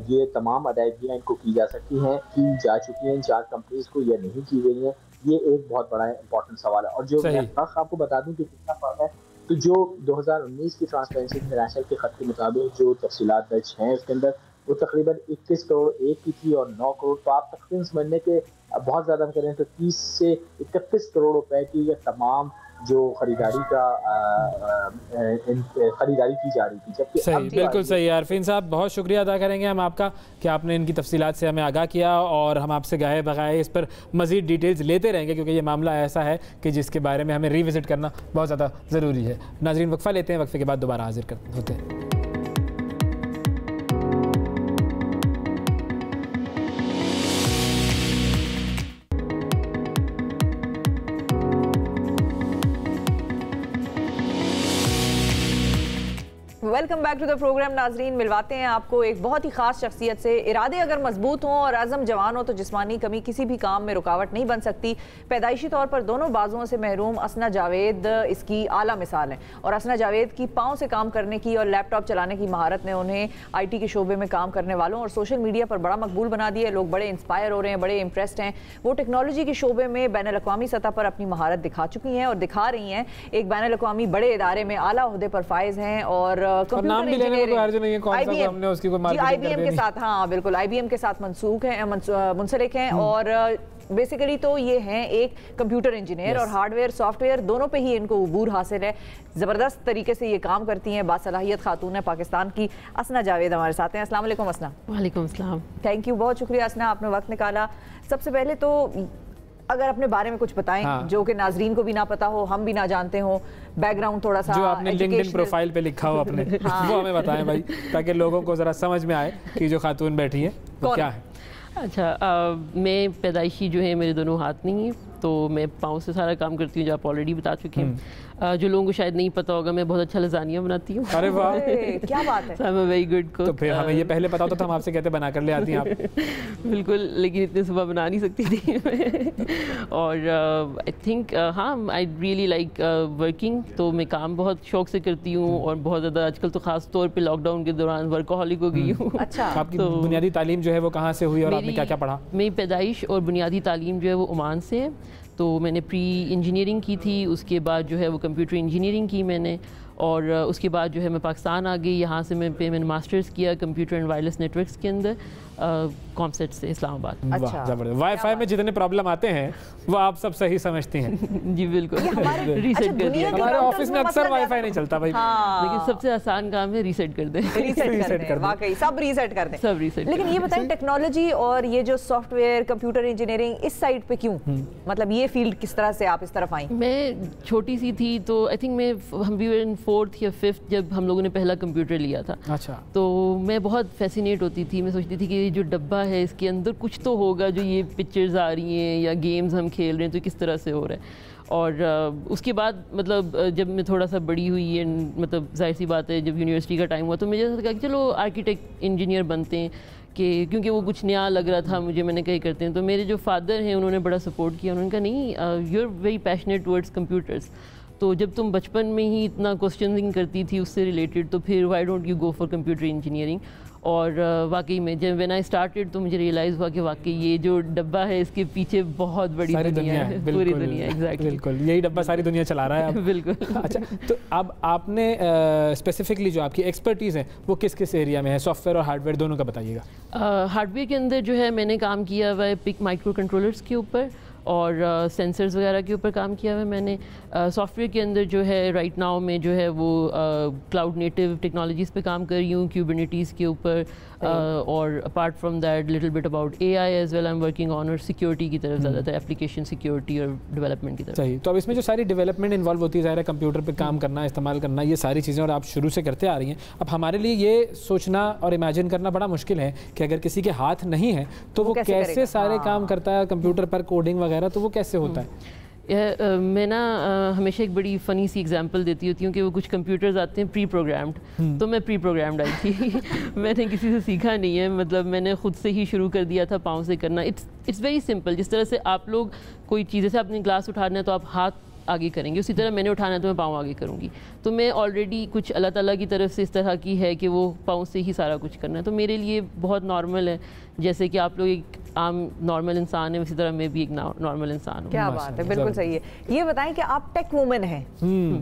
ये तमाम अदायगियाँ इनको की जा सकती हैं, की जा चुकी हैं इन 4 कंपनीज को या नहीं की गई हैं, ये एक बहुत बड़ा इंपॉर्टेंट सवाल है। और जो मैं आपको बता दूँ कि कितना फ़र्क है, तो जो 2019 की ट्रांसपेरेंसी इंटरनेशनल के खत के मुताबिक जो तफसीलात दर्ज हैं उसके अंदर वो तकरीबन 21 करोड़ एक की थी और 9 करोड़, तो आप तकरीबन समझने के बहुत ज़्यादा करें तो 30 से 31 करोड़ रुपए की ये तमाम जो खरीदारी की जा रही थी। जबकि सही, बिल्कुल सही। आरफीन साहब, बहुत शुक्रिया अदा करेंगे हम आपका कि आपने इनकी तफसीलात से हमें आगाह किया, और हम आपसे गाहे बगाए इस पर मज़ीद डिटेल्स लेते रहेंगे, क्योंकि ये मामला ऐसा है कि जिसके बारे में हमें रिविज़िट करना बहुत ज़्यादा ज़रूरी है। नाज़रीन, वक्फ़ा लेते हैं, वक्फ़े के बाद दोबारा हाजिर होते हैं। Welcome back to the program. नाजरीन, मिलवाते हैं आपको एक बहुत ही खास शख्सियत से। इरादे अगर मजबूत हों और आज़म जवान हो तो जिस्मानी कमी किसी भी काम में रुकावट नहीं बन सकती। पैदाइशी तौर पर दोनों बाजुओं से महरूम असना जावेद इसकी आला मिसाल है, और असना जावेद की पाँव से काम करने की और लैपटॉप चलाने की महारत ने उन्हें IT के शोबे में काम करने वालों और सोशल मीडिया पर बड़ा मकबूल बना दिया है। लोग बड़े इंस्पायर हो रहे हैं, बड़े इंप्रेस्ड हैं। वो टेक्नोलॉजी के शोबे में बैनुल अक़वामी सतह पर अपनी महारत दिखा चुकी हैं और दिखा रही हैं। एक बैनुल अक़वामी बड़े इदारे में आला ओहदे पर फाइज हैं और IBM के साथ, हाँ बिल्कुल, IBM के साथ मुंसलिक हैं और बेसिकली तो ये हैं एक कंप्यूटर इंजीनियर और हार्डवेयर सॉफ्टवेयर दोनों पे ही इनको उबूर हासिल है। ज़बरदस्त तरीके से ये काम करती हैं। बासलाहियत खातून है पाकिस्तान की असना जावेद हमारे साथ हैं। अस्सलाम वालेकुम असना। वालेकुम अस्सलाम। थैंक यू, बहुत शुक्रिया असना, आपने वक्त निकाला। सबसे पहले तो अगर अपने बारे में कुछ बताएं, हाँ, जो कि नाजरीन को भी ना पता हो, हम भी ना जानते हो, बैकग्राउंड थोड़ा सा जो आपने लिंक्डइन प्रोफाइल पे लिखा हो अपने हाँ। वो हमें बताएं भाई, ताकि लोगों को ज़रा समझ में आए कि जो खातून बैठी है वो क्या है। अच्छा, मैं पैदाइशी जो है मेरे दोनों हाथ नहीं है, तो मैं पाँव से सारा काम करती हूँ, जो आप ऑलरेडी बता चुके हैं। जो लोगों को शायद नहीं पता होगा, मैं बहुत अच्छा लजानिया बनाती हूँ। अरे वाह, क्या बात है। I'm a very good cook। तो फिर हमें ये पहले पता होता तो हम आपसे कहते बना कर ले आती हैं आप। बिल्कुल, लेकिन इतने सुबह बना नहीं सकती थी और आई थिंक हाँ, आई रियली लाइक वर्किंग, तो मैं काम बहुत शौक से करती हूँ और बहुत ज़्यादा आजकल तो ख़ास तौर पे लॉकडाउन के दौरान वर्कोहॉलिक हो गई हूँ। अच्छा, आपकी बुनियादी तालीम जो है वो कहाँ से हुई और आपने क्या क्या पढ़ा? मेरी पैदाइश और बुनियादी तालीम जो है वो ओमान से है। तो मैंने प्री इंजीनियरिंग की थी, उसके बाद जो है वो कंप्यूटर इंजीनियरिंग की मैंने, और उसके बाद जो है मैं पाकिस्तान आ गई। यहाँ से मैंने मास्टर्स किया कंप्यूटर एंड वायरलेस नेटवर्क्स के अंदर कॉमसेट से इस्लामाबाद। अच्छा, जबरदस्त। वाईफाई में जितने प्रॉब्लम आते हैं वो आप सब सही समझती हैं। जी बिल्कुल, रीसेट कर दिया। हमारे ऑफिस में अक्सर वाईफाई नहीं चलता भाई, लेकिन सबसे आसान काम है रीसेट कर दें। रीसेट कर दें, वाकई सब रीसेट कर दें, सब रीसेट। लेकिन ये बताएं, टेक्नोलॉजी और ये जो सॉफ्टवेयर कंप्यूटर इंजीनियरिंग इस साइड पे क्यों, मतलब ये फील्ड किस तरह से आप इस तरफ आई? मैं छोटी सी थी तो आई थिंक हम भी इन 4th या 5th जब हम लोगों ने पहला कंप्यूटर लिया था। अच्छा, तो मैं बहुत फैसिनेट होती थी। मैं सोचती थी कि ये जो डब्बा है इसके अंदर कुछ तो होगा, जो ये पिक्चर्स आ रही हैं या गेम्स हम खेल रहे हैं तो किस तरह से हो रहा है। और उसके बाद मतलब जब मैं थोड़ा सा बड़ी हुई है, मतलब जाहिर सी बात है, जब यूनिवर्सिटी का टाइम हुआ तो मुझे ऐसा लगा कि चलो आर्किटेक्ट इंजीनियर बनते हैं, कि क्योंकि वो कुछ नया लग रहा था मुझे। मैंने कहीं करते हैं, तो मेरे जो फादर हैं उन्होंने बड़ा सपोर्ट किया। उन्होंने कहा नहीं, you are very passionate towards computers, तो जब तुम बचपन में ही इतना क्वेश्चनिंग करती थी उससे रिलेटेड, तो फिर why don't you go for computer engineering. और वाकई में जब व्हेन आई स्टार्टेड तो मुझे रियलाइज़ हुआ कि वाकई ये जो डब्बा है इसके पीछे बहुत बड़ी दुनिया है, पूरी दुनिया। एग्जैक्टली, बिल्कुल, यही डब्बा सारी दुनिया चला रहा है अब। बिल्कुल। अच्छा, तो अब आपने स्पेसिफिकली जो आपकी एक्सपर्टीज़ है वो किस किस एरिया में है, सॉफ्टवेयर और हार्डवेयर दोनों का बताइएगा। हार्डवेयर के अंदर जो है मैंने काम किया हुआ है पिक माइक्रो कंट्रोलर्स के ऊपर और सेंसर्स वगैरह के ऊपर काम किया हुआ है मैंने। सॉफ्टवेयर के अंदर जो है राइट नाउ में जो है वो क्लाउड नेटिव टेक्नोलॉजीज़ पे काम कर रही हूँ, क्यूबरनेटीज़ के ऊपर, और apart from that little bit about AI as well I am working on, और सिक्योरिटी की तरफ ज़्यादातर, एप्लीकेशन सिक्योरिटी और डेवलपमेंट की तरफ। सही, तो अब इसमें जो सारी डेवलपमेंट इन्वॉल्व होती है, ज़ाहिर है कंप्यूटर पे काम करना, इस्तेमाल करना, ये सारी चीज़ें और आप शुरू से करते आ रही हैं। अब हमारे लिए ये सोचना और इमेजिन करना बड़ा मुश्किल है कि अगर किसी के हाथ नहीं है तो वो कैसे सारे काम करता है कंप्यूटर पर, कोडिंग वगैरह, तो वो कैसे होता है? मैं ना हमेशा एक बड़ी फ़नी सी एग्जांपल देती होती हूँ कि वो कुछ कंप्यूटर्स आते हैं प्री प्रोग्राम्ड, तो मैं प्री प्रोग्राम्ड आई थी। मैंने किसी से सीखा नहीं है, मतलब मैंने खुद से ही शुरू कर दिया था पाँव से करना। It's very simple. जिस तरह से आप लोग कोई चीज़, जैसे अपनी ग्लास उठाना है तो आप हाथ आगे करेंगे, उसी तरह मैंने उठाना है तो मैं पाँव आगे करूँगी। तो मैं ऑलरेडी कुछ अल्लाह ताला की तरफ से इस तरह की है कि वो पाँव से ही सारा कुछ करना है, तो मेरे लिए बहुत नॉर्मल है। जैसे कि आप लोग एक आम नॉर्मल इंसान है, उसी तरह मैं भी एक नॉर्मल इंसान हूँ। क्या बात है, बिल्कुल सही है। ये बताएं कि आप टेक वुमन हैं,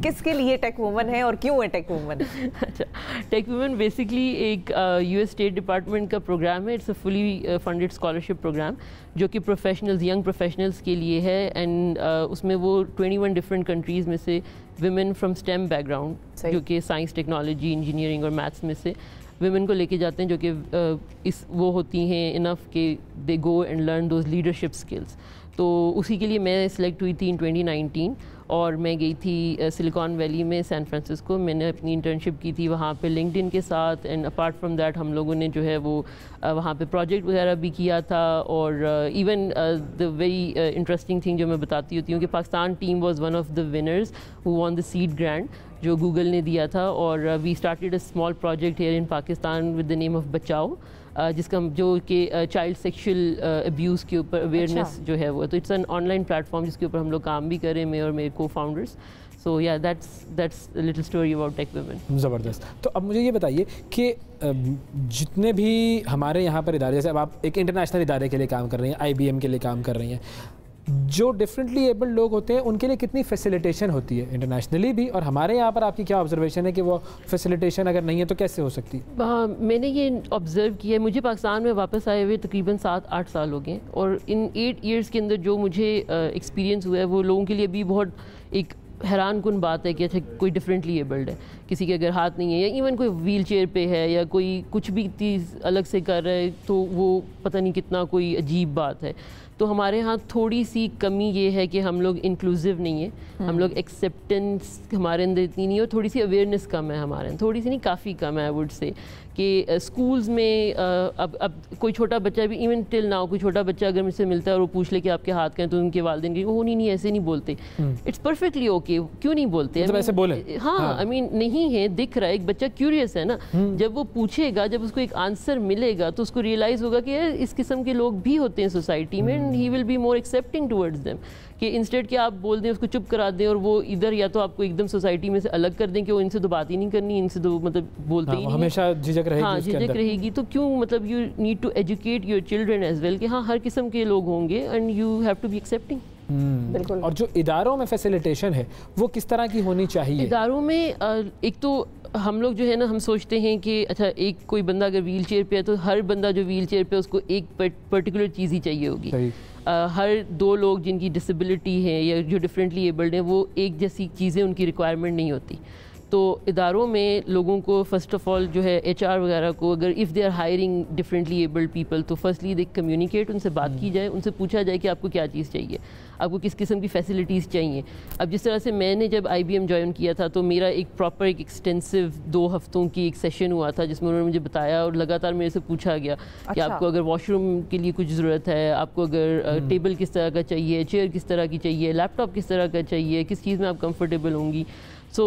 किसके लिए टेक वुमन है और क्यों है टेक वुमन? अच्छा, टेक वुमन बेसिकली एक यूएस स्टेट डिपार्टमेंट का प्रोग्राम है। It's a fully funded scholarship program जो कि प्रोफेशनल्स, यंग प्रोफेशनल्स के लिए है। एंड उसमें वो 21 डिफरेंट कंट्रीज़ में से विमेन फ्रॉम स्टेम बैकग्राउंड, जो कि साइंस, टेक्नोलॉजी, इंजीनियरिंग और मैथ्स में से विमेन को लेके जाते हैं, जो कि वो होती हैं इनफ कि दे go and learn those leadership skills. तो उसी के लिए मैं सिलेक्ट हुई थी इन 2019 और मैं गई थी सिलिकॉन वैली में, सैन फ्रांसिस्को। मैंने अपनी इंटर्नशिप की थी वहाँ पे लिंक्डइन के साथ। एंड अपार्ट फ्रॉम दैट हम लोगों ने जो है वो वहाँ पे प्रोजेक्ट वगैरह भी किया था। और even the very interesting thing जो मैं बताती होती हूँ कि Pakistan team was one of the winners who won the seed grant जो गूगल ने दिया था। और we started a small project here in Pakistan with the name of Bachao, जिसका जो कि चाइल्ड सेक्शुअल अब्यूज़ के ऊपर अवेयरनेस जो है वो। तो इट्स एन ऑनलाइन प्लेटफॉर्म जिसके ऊपर हम लोग काम भी करें, मैं और मेरे को फाउंडर्स। सो या that's little story about tech women. ज़बरदस्त। तो अब मुझे ये बताइए कि जितने भी हमारे यहाँ पर इदारे, जैसे अब आप एक इंटरनेशनल इदारे के लिए काम कर रही हैं, IBM के लिए काम कर रही हैं, जो डिफरेंटली एबल्ड लोग होते हैं उनके लिए कितनी फैसिलिटेशन होती है इंटरनेशनली भी, और हमारे यहाँ पर आपकी क्या ऑब्जर्वेशन है कि वो फैसिलिटेशन अगर नहीं है तो कैसे हो सकती? मैंने ये ऑब्ज़र्व किया है, मुझे पाकिस्तान में वापस आए हुए तकरीबन 7-8 साल हो गए, और इन 8 ईयर्स के अंदर जो मुझे एक्सपीरियंस हुआ है वो लोगों के लिए भी बहुत एक हैरान कुन बात है कि अच्छा कोई डिफरेंटली एबल्ड है, किसी के अगर हाथ नहीं है या इवन कोई व्हील चेयर पे है या कोई कुछ भी चीज़ अलग से कर रहा है तो वो पता नहीं कितना कोई अजीब बात है। तो हमारे यहाँ थोड़ी सी कमी ये है कि हम लोग इंक्लूसिव नहीं है, हम लोग एक्सेप्टेंस हमारे अंदर इतनी नहीं है, और थोड़ी सी अवेयरनेस कम है हमारे अंदर, थोड़ी सी नहीं काफ़ी कम है आई वुड से। कि स्कूल्स में अब कोई छोटा बच्चा भी, इवन टिल नाउ कोई छोटा बच्चा अगर मुझसे मिलता है और वो पूछ ले कि आपके हाथ का है तो उनके वालिदैन के वो नहीं ऐसे नहीं बोलते। इट्स परफेक्टली ओके, क्यों नहीं बोलते? मतलब ऐसे बोले? हाँ, आई मीन नहीं है, दिख रहा है, एक बच्चा क्यूरियस है ना, जब वो पूछेगा, जब उसको एक आंसर मिलेगा तो उसको रियलाइज़ होगा कि यार इस किस्म के लोग भी होते हैं सोसाइटी में, and he will be more accepting towards them. कि इंस्टेड कि आप बोल दें, उसको चुप करा दें और वो इधर या तो आपको एकदम सोसाइटी में से अलग कर दें कि वो इनसे तो बात ही नहीं करनी, इनसे तो मतलब बोलते ही नहीं, हमेशा झिझक रहेगी। हाँ, झिझक रहेगी। तो क्यों, मतलब you need to educate your children as well कि हाँ हर किस्म के लोग होंगे and you have to be accepting. बिल्कुल। और जो इदारों में फैसिलिटेशन है वो किस तरह की होनी चाहिए? इदारों में एक तो हम लोग जो है ना, हम सोचते हैं कि अच्छा एक कोई बंदा अगर व्हील चेयर पे है तो हर बंदा जो व्हील चेयर पे उसको एक पर्टिकुलर चीज़ ही चाहिए होगी। हर 2 लोग जिनकी डिसेबिलिटी है या जो डिफरेंटली एबल्ड हैं वो एक जैसी चीज़ें उनकी रिक्वायरमेंट नहीं होती। तो इदारों में लोगों को फ़र्स्ट ऑफ़ ऑल जो है HR वगैरह को, अगर if they are hiring differently abled people, तो फर्स्टली दे कम्युनिकेट, उनसे बात की जाए, उनसे पूछा जाए कि आपको क्या चीज़ चाहिए, आपको किस किस्म की फैसिलिटीज़ चाहिए। अब जिस तरह से मैंने जब IBM ज्वाइन किया था तो मेरा एक प्रॉपर एक एक्सटेंसिव 2 हफ्तों की एक सेशन हुआ था जिसमें उन्होंने मुझे बताया और लगातार मेरे से पूछा गया कि आपको अगर वॉशरूम के लिए कुछ ज़रूरत है, आपको अगर टेबल किस तरह का चाहिए, चेयर किस तरह की चाहिए, लैपटॉप किस तरह का चाहिए, किस चीज़ में आप कंफर्टेबल होंगी। So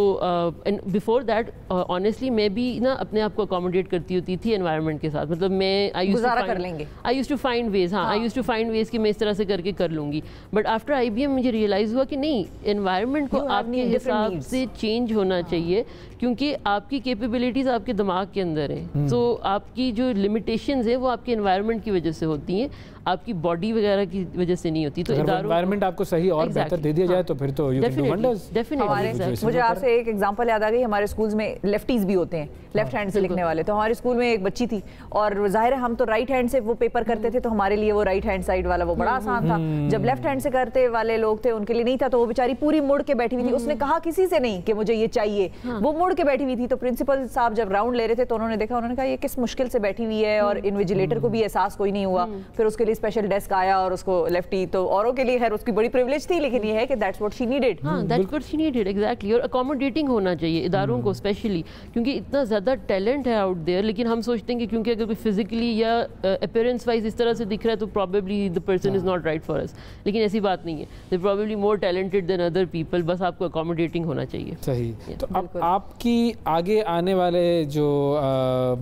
and before that honestly मैं भी ना अपने आप को अकोमोडेट करती होती थी एनवायरनमेंट के साथ। मतलब मैं I used to find ways, हाँ I used to find ways कि मैं इस तरह से करके कर लूँगी। बट आफ्टर IBM मुझे रियलाइज़ हुआ कि नहीं, एनवायरनमेंट को आपके हिसाब से चेंज होना चाहिए, क्योंकि आपकी कैपेबिलिटीज़ आपके दिमाग के अंदर हैं। तो आपकी जो लिमिटेशंस है वो आपके एनवायरनमेंट की वजह से होती हैं, आपकी बॉडी वगैरह की वजह से नहीं होती। तो एनवायरनमेंट आपको सही और बेहतर दे दिया जाए तो फिर तो you can do wonders. Definitely. मुझे आपसे एक एग्जांपल याद आ गई, हमारे स्कूल्स में लेफ्टीज भी होते हैं, लेफ्ट हैंड से लिखने वाले। तो हमारे स्कूल में एक बच्ची थी और जाहिर है हम तो राइट हैंड से वो पेपर करते थे, तो हमारे लिए वो राइट हैंड साइड वाला वो बड़ा आसान था। जब लेफ्ट हैंड से करते वाले लोग थे उनके लिए नहीं था, तो वो बेचारी पूरी मुड़ के बैठी हुई थी। उसने कहा किसी से नहीं कि मुझे ये चाहिए, वो मुड़ के बैठी हुई थी। तो प्रिंसिपल साहब जब राउंड ले रहे थे तो उन्होंने देखा, उन्होंने कहा ये किस मुश्किल से बैठी हुई है, और इन्विजिलेटर को भी एहसास कोई नहीं हुआ। फिर उसके लिए स्पेशल डेस्क आया और उसको लेफ्टी, तो औरों के लिए खैर उसकी बड़ी प्रिविलेज थी, लेकिन ये है कि दैट्स व्हाट शी नीडेड। हाँ, that's what she needed, exactly. और अकोमोडेटिंग होना चाहिए इदारों को स्पेशली, क्योंकि इतना ज़्यादा टैलेंट है आउट देयर, लेकिन हम सोचते हैं कि क्योंकि अगर कोई फिजिकली या अपीयरेंस वाइज इस तरह से दिख रहा है तो probably the person is not right for us. लेकिन ऐसी बात नहीं है, they probably more talented than other people, बस आपको अकोमोडेटिंग होना चाहिए। सही। तो अब आपकी आगे आने वाले जो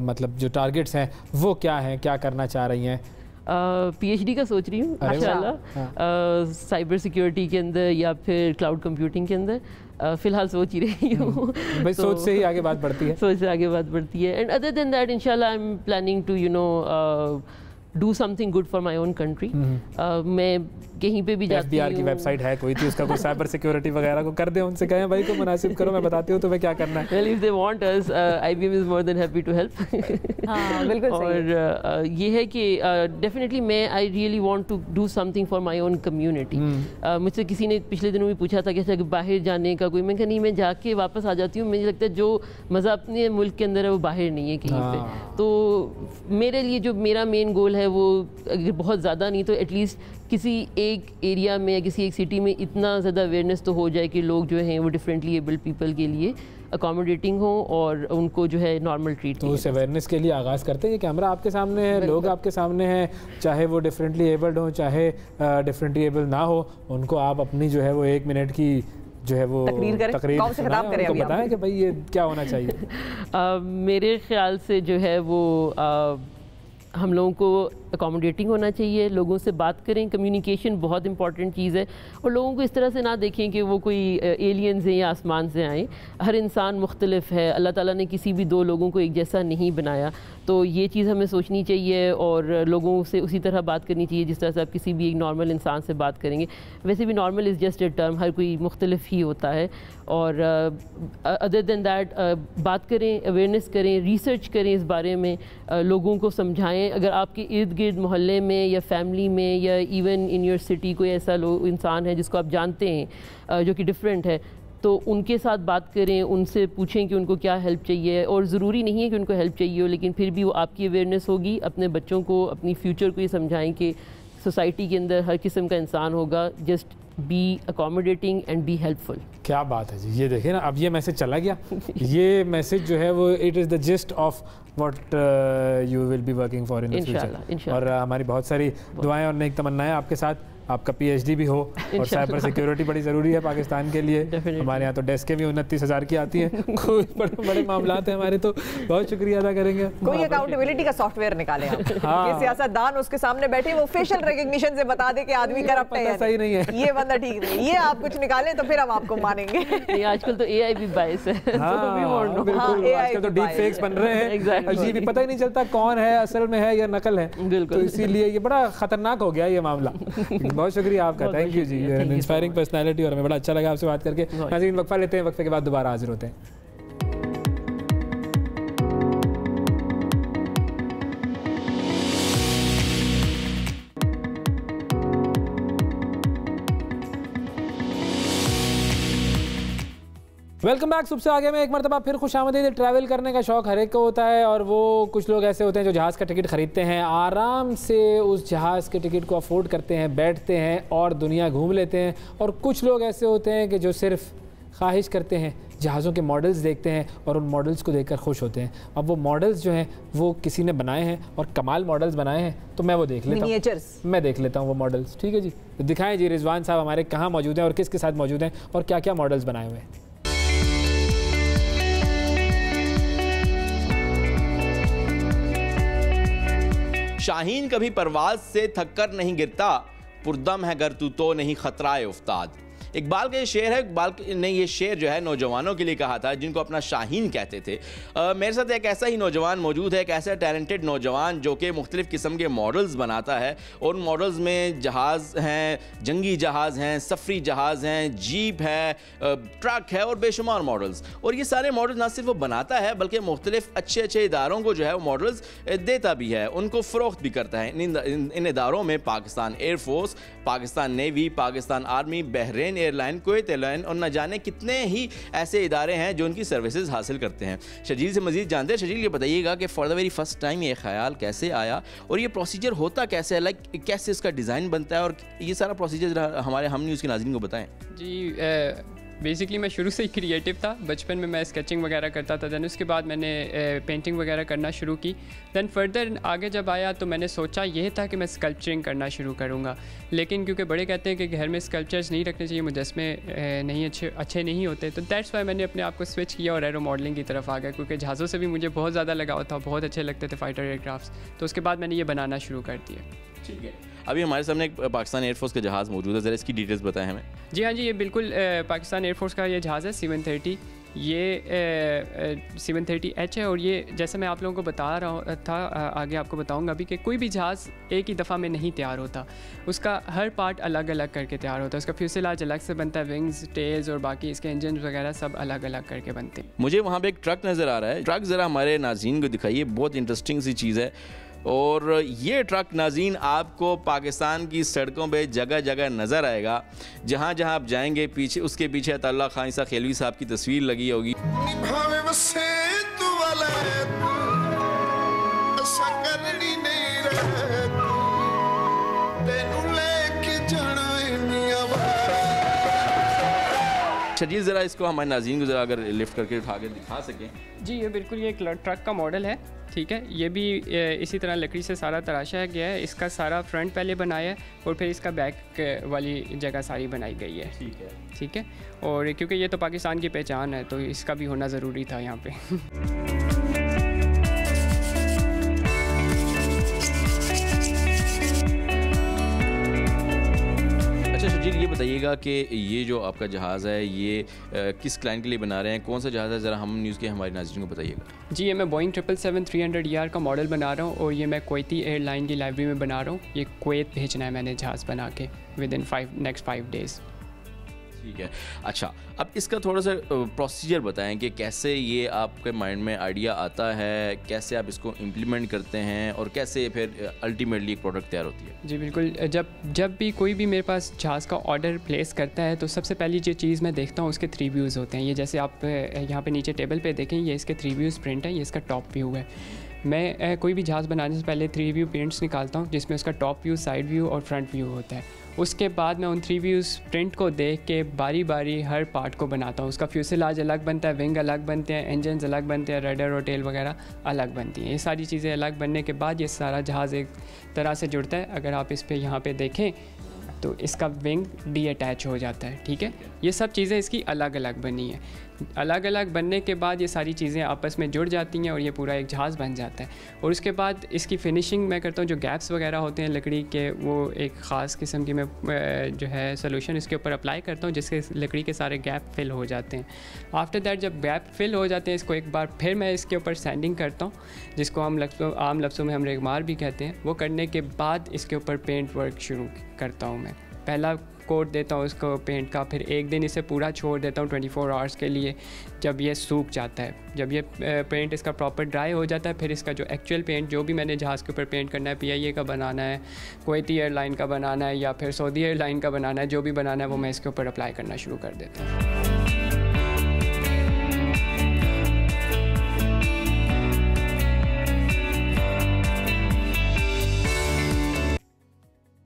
मतलब जो टारगेट्स हैं वो क्या हैं, क्या करना चाह रही हैं? PhD का सोच रही हूँ इंशाल्लाह, साइबर सिक्योरिटी के अंदर या फिर क्लाउड कंप्यूटिंग के अंदर। फिलहाल सोच ही रही हूँ। भाई तो सोच से ही आगे बात बढ़ती है। सोच से आगे बात बढ़ती है। एंड अदर देन दैट इंशाल्लाह I am planning to do something good for my own country. मैं कहीं पे भी जाती हूँ, की वेबसाइट है कोई थी, उसका कोई साइबर सिक्योरिटी वगैरह को कर दे, उनसे कहें भाई को मुनासिब करो, मैं बताती हूँ तुम्हें क्या करना है। Well, if they want us, IBM is more than happy to help। हाँ, बिल्कुल सही। और ये है कि डेफिनेटली मैं I really want to do something for my own community. मुझसे किसी ने पिछले दिनों भी पूछा था कि बाहर जाने का कोई, मैं कहा नहीं, मैं जाके वापस आ जाती हूँ। मुझे लगता है जो मज़ा अपने मुल्क के अंदर है वो बाहर नहीं है कहीं पे। तो मेरे लिए जो मेरा मेन गोल है वो अगर बहुत ज़्यादा नहीं तो एटलीस्ट किसी एक एरिया में या किसी एक सिटी में इतना ज़्यादा अवेयरनेस तो हो जाए कि लोग जो हैं वो डिफरेंटली एबल्ड पीपल के लिए अकोमोडेटिंग हो और उनको जो है नॉर्मल ट्रीट। तो उस अवेयरनेस के लिए आगाज़ करते हैं, कैमरा आपके सामने है, लोग आपके सामने हैं, चाहे वो डिफरेंटली एबल्ड हो चाहे डिफरेंटली एबल्ड ना हो, उनको आप अपनी जो है वो 1 मिनट की जो है वो तकरीर उनको बताएं कि भाई ये क्या होना चाहिए। मेरे ख्याल से जो है वो हम लोगों को अकोमोडेटिंग होना चाहिए, लोगों से बात करें, कम्युनिकेशन बहुत इंपॉर्टेंट चीज़ है, और लोगों को इस तरह से ना देखें कि वो कोई एलियंस हैं या आसमान से आए। हर इंसान मुख्तलिफ है, अल्लाह ताला ने किसी भी 2 लोगों को एक जैसा नहीं बनाया, तो ये चीज़ हमें सोचनी चाहिए और लोगों से उसी तरह बात करनी चाहिए जिस तरह से आप किसी भी एक नॉर्मल इंसान से बात करेंगे। वैसे भी normal is just a term, हर कोई मुख्तलिफ ही होता है। और अदर दैन दैट बात करें, अवेयरनेस करें, रिसर्च करें इस बारे में, लोगों को समझाएं। अगर आपके इर्द गिर्द मोहल्ले में या फैमिली में या इवन इन योर सिटी कोई ऐसा इंसान है जिसको आप जानते हैं जो कि डिफरेंट है, तो उनके साथ बात करें, उनसे पूछें कि उनको क्या हेल्प चाहिए। और ज़रूरी नहीं है कि उनको हेल्प चाहिए हो, लेकिन फिर भी वो आपकी अवेयरनेस होगी। अपने बच्चों को, अपनी फ्यूचर को ये समझाएं कि सोसाइटी के अंदर हर किस्म का इंसान होगा, just be accommodating and be helpful. क्या बात है जी, ये देखिए ना, अब ये मैसेज चला गया। ये मैसेज जो है वो it is the gist of what you will be working for in the future. और हमारी बहुत सारी दुआएं और नेक तमन्नाएं आपके साथ। आपका PhD भी हो और साइबर सिक्योरिटी बड़ी ज़रूरी है पाकिस्तान के लिए। हमारे यहाँ तो डेस्कें भी 29,000 की आती हैं। कोई बड़े बड़े मामलात हैं हमारे, तो बहुत शुक्रिया अदा करेंगे। कोई अकाउंटेबिलिटी का सॉफ्टवेयर निकालें आप। हाँ। सियासतदान उसके सामने बैठे वो फेशियल रिकॉग्निशन से बता दे कि आदमी करप्ट है, सही नहीं है, ये बंदा ठीक नहीं, ये आप कुछ निकालें तो फिर हम आपको मानेंगे। आजकल तो AI भी बायस है। आजकल तो डीप फेक्स बन रहे हैं, अजीब, पता ही नहीं चलता कौन है असल में है या नकल है। तो इसीलिए ये बड़ा खतरनाक हो गया ये मामला। बहुत शुक्रिया आपका, थैंक यू जी, इंस्पायरिंग पर्सनालिटी, और हमें बड़ा अच्छा लगा आपसे बात करके। नाज़रीन, वक्फा लेते हैं, वक्फे के बाद दोबारा हाजिर होते हैं। Welcome back. सुबह से आगे में एक मरतबा फिर खुशामदीद। ट्रैवल करने का शौक़ हर एक को होता है, और वो कुछ लोग ऐसे होते हैं जो जहाज़ का टिकट ख़रीदते हैं, आराम से उस जहाज़ के टिकट को अफोर्ड करते हैं, बैठते हैं और दुनिया घूम लेते हैं। और कुछ लोग ऐसे होते हैं कि जो सिर्फ ख्वाहिश करते हैं, जहाज़ों के मॉडल्स देखते हैं और उन मॉडल्स को देखकर खुश होते हैं। अब वो मॉडल्स जो हैं वो किसी ने बनाए हैं और कमाल मॉडल्स बनाए हैं, तो मैं वो देख लेता हूँ, मैं देख लेता हूँ वो मॉडल्स। ठीक है जी, तो दिखाएँ जी रिजवान साहब हमारे कहाँ मौजूद हैं और किसके साथ मौजूद हैं और क्या क्या मॉडल्स बनाए हुए हैं। शाहीन कभी परवाज से थककर नहीं गिरता, पुरदम है गर तू तो नहीं खतराए उफ्ताद। इकबाल का ये शेर है। इकबाल ने ये शेर जो है नौजवानों के लिए कहा था जिनको अपना शाहीन कहते थे। मेरे साथ एक ऐसा ही नौजवान मौजूद है, एक ऐसा टैलेंटेड नौजवान जो कि मुख्तलिफ़ किस्म के मॉडल्स बनाता है, और उन मॉडल्स में जहाज़ हैं, जंगी जहाज़ हैं, सफरी जहाज़ हैं, जीप है, ट्रक है और बेशुमार मॉडल्स। और ये सारे मॉडल्स ना सिर्फ वो बनाता है बल्कि मुख्तलिफ़ अच्छे अच्छे इदारों को जो है वो मॉडल्स देता भी है, उनको फ़रोख्त भी करता है। इन इदारों में Pakistan air force, Pakistan navy, Pakistan army, Bahrain airline, Kuwait airline और न जाने कितने ही ऐसे इदारे हैं जो उनकी सर्विसेज हासिल करते हैं। शजील से मज़ीद जानते हैं। शजील, ये बताइएगा कि for the very first time ये ख्याल कैसे आया और ये प्रोसीजर होता कैसे है, लाइक कैसे इसका डिज़ाइन बनता है, और ये सारा प्रोसीजर हमारे हम न्यूज़ के नाज़रीन को बताएं। जी, बेसिकली मैं शुरू से ही क्रिएटिव था। बचपन में मैं स्केचिंग वगैरह करता था, दैन उसके बाद मैंने पेंटिंग वगैरह करना शुरू की। दैन फर्दर आगे जब आया तो मैंने सोचा यह था कि मैं स्कल्पचरिंग करना शुरू करूँगा, लेकिन क्योंकि बड़े कहते हैं कि घर में स्कल्पचर्स नहीं रखने चाहिए, मुजस्मे नहीं अच्छे नहीं होते, तो दैट्स वाई मैंने अपने आप को स्विच किया और एरो मॉडलिंग की तरफ आ गया, क्योंकि जहाज़ों से भी मुझे बहुत ज़्यादा लगाव था, बहुत अच्छे लगते थे फाइटर एयरक्राफ्ट। तो उसके बाद मैंने ये बनाना शुरू कर दिया। ठीक है, अभी हमारे सामने एक पाकिस्तान एयरफोर्स का जहाज़ मौजूद है, ज़रा इसकी डिटेल्स बताएं हमें। जी हाँ जी, ये बिल्कुल पाकिस्तान एयरफोर्स का ये जहाज़ है C-130। ये 730H है और ये जैसे मैं आप लोगों को बता रहा था, आगे आपको बताऊंगा भी कि कोई भी जहाज़ एक ही दफ़ा में नहीं तैयार होता, उसका हर पार्ट अलग अलग करके तैयार होता है। उसका फ्यूसेलाज अलग से बनता है, विंग्स, टेल्स और बाकी इसके इंजन वगैरह सब अलग अलग करके बनते हैं। मुझे वहाँ पे एक ट्रक नज़र आ रहा है, ट्रक ज़रा हमारे नाज़रीन को दिखाइए, बहुत इंटरेस्टिंग सी चीज़ है। और ये ट्रक नाज़रीन आपको पाकिस्तान की सड़कों पे जगह जगह नज़र आएगा, जहाँ जहाँ आप जाएंगे पीछे उसके पीछे अताउल्लाह खान ईसा खेलवी साहब की तस्वीर लगी होगी। शजील ज़रा इसको हमारे नाज़रीन को ज़रा अगर लिफ्ट करके उठा के दिखा सकें। जी ये बिल्कुल ये एक ट्रक का मॉडल है, ठीक है। ये भी इसी तरह लकड़ी से सारा तराशा गया है। इसका सारा फ्रंट पहले बनाया है और फिर इसका बैक वाली जगह सारी बनाई गई है, ठीक है। और क्योंकि ये तो पाकिस्तान की पहचान है तो इसका भी होना ज़रूरी था यहाँ पे। ये बताइएगा कि ये जो आपका जहाज़ है ये किस क्लाइंट के लिए बना रहे हैं, कौन सा जहाज़ है, ज़रा हम न्यूज़ के हमारे नाज़रीन को बताइएगा। जी ये मैं बोइंग 777-300ER का मॉडल बना रहा हूँ और ये मैं कुवैती एयरलाइन की लाइब्रेरी में बना रहा हूँ। ये कुवैत भेजना है मैंने जहाज़ बना के विद इन नेक्स्ट 5 डेज़। ठीक है, अच्छा अब इसका थोड़ा सा प्रोसीजर बताएं कि कैसे ये आपके माइंड में आइडिया आता है, कैसे आप इसको इम्प्लीमेंट करते हैं और कैसे फिर अल्टीमेटली एक प्रोडक्ट तैयार होती है। जी बिल्कुल, जब भी कोई भी मेरे पास जहाज़ का ऑर्डर प्लेस करता है तो सबसे पहली जो चीज़ मैं देखता हूँ उसके 3 व्यूज़ होते हैं। ये जैसे आप यहाँ पे नीचे टेबल पे देखें, ये इसके 3 व्यूज़ प्रिंट है, ये इसका टॉप व्यू है। मैं कोई भी जहाज़ बनाने से पहले 3 व्यू प्रिंट्स निकालता हूँ जिसमें उसका टॉप व्यू, साइड व्यू और फ्रंट व्यू होता है। उसके बाद मैं उन 3 व्यूज़ प्रिंट को देख के बारी बारी हर पार्ट को बनाता हूँ। उसका फ्यूसेलाज अलग बनता है, विंग अलग बनते हैं, इंजन्स अलग बनते हैं, रडर और टेल वगैरह अलग बनती हैं। ये सारी चीज़ें अलग बनने के बाद ये सारा जहाज़ एक तरह से जुड़ता है। अगर आप इस पर यहाँ पे देखें तो इसका विंग डीअटैच हो जाता है, ठीक है। ये सब चीज़ें इसकी अलग अलग बनी है। अलग अलग बनने के बाद ये सारी चीज़ें आपस में जुड़ जाती हैं और ये पूरा एक जहाज़ बन जाता है। और उसके बाद इसकी फ़िनिशिंग मैं करता हूँ, जो गैप्स वगैरह होते हैं लकड़ी के, वो एक ख़ास किस्म की मैं जो है सोल्यूशन इसके ऊपर अप्लाई करता हूँ जिससे लकड़ी के सारे गैप फिल हो जाते हैं। आफ्टर दैट जब गैप फिल हो जाते हैं इसको एक बार फिर मैं इसके ऊपर सैंडिंग करता हूँ, जिसको हम आम लफ्ज़ों में हम रेगमार भी कहते हैं। वो करने के बाद इसके ऊपर पेंट वर्क शुरू करता हूँ मैं। पहला कोट देता हूँ उसको पेंट का, फिर एक दिन इसे पूरा छोड़ देता हूँ 24 आवर्स के लिए। जब ये सूख जाता है, जब ये पेंट इसका प्रॉपर ड्राई हो जाता है, फिर इसका जो एक्चुअल पेंट जो भी मैंने जहाज़ के ऊपर पेंट करना है, PIA का बनाना है, कुवैती एयरलाइन का बनाना है या फिर सऊदी एयरलाइन का बनाना है, जो भी बनाना है वो मैं इसके ऊपर अप्लाई करना शुरू कर देता हूँ।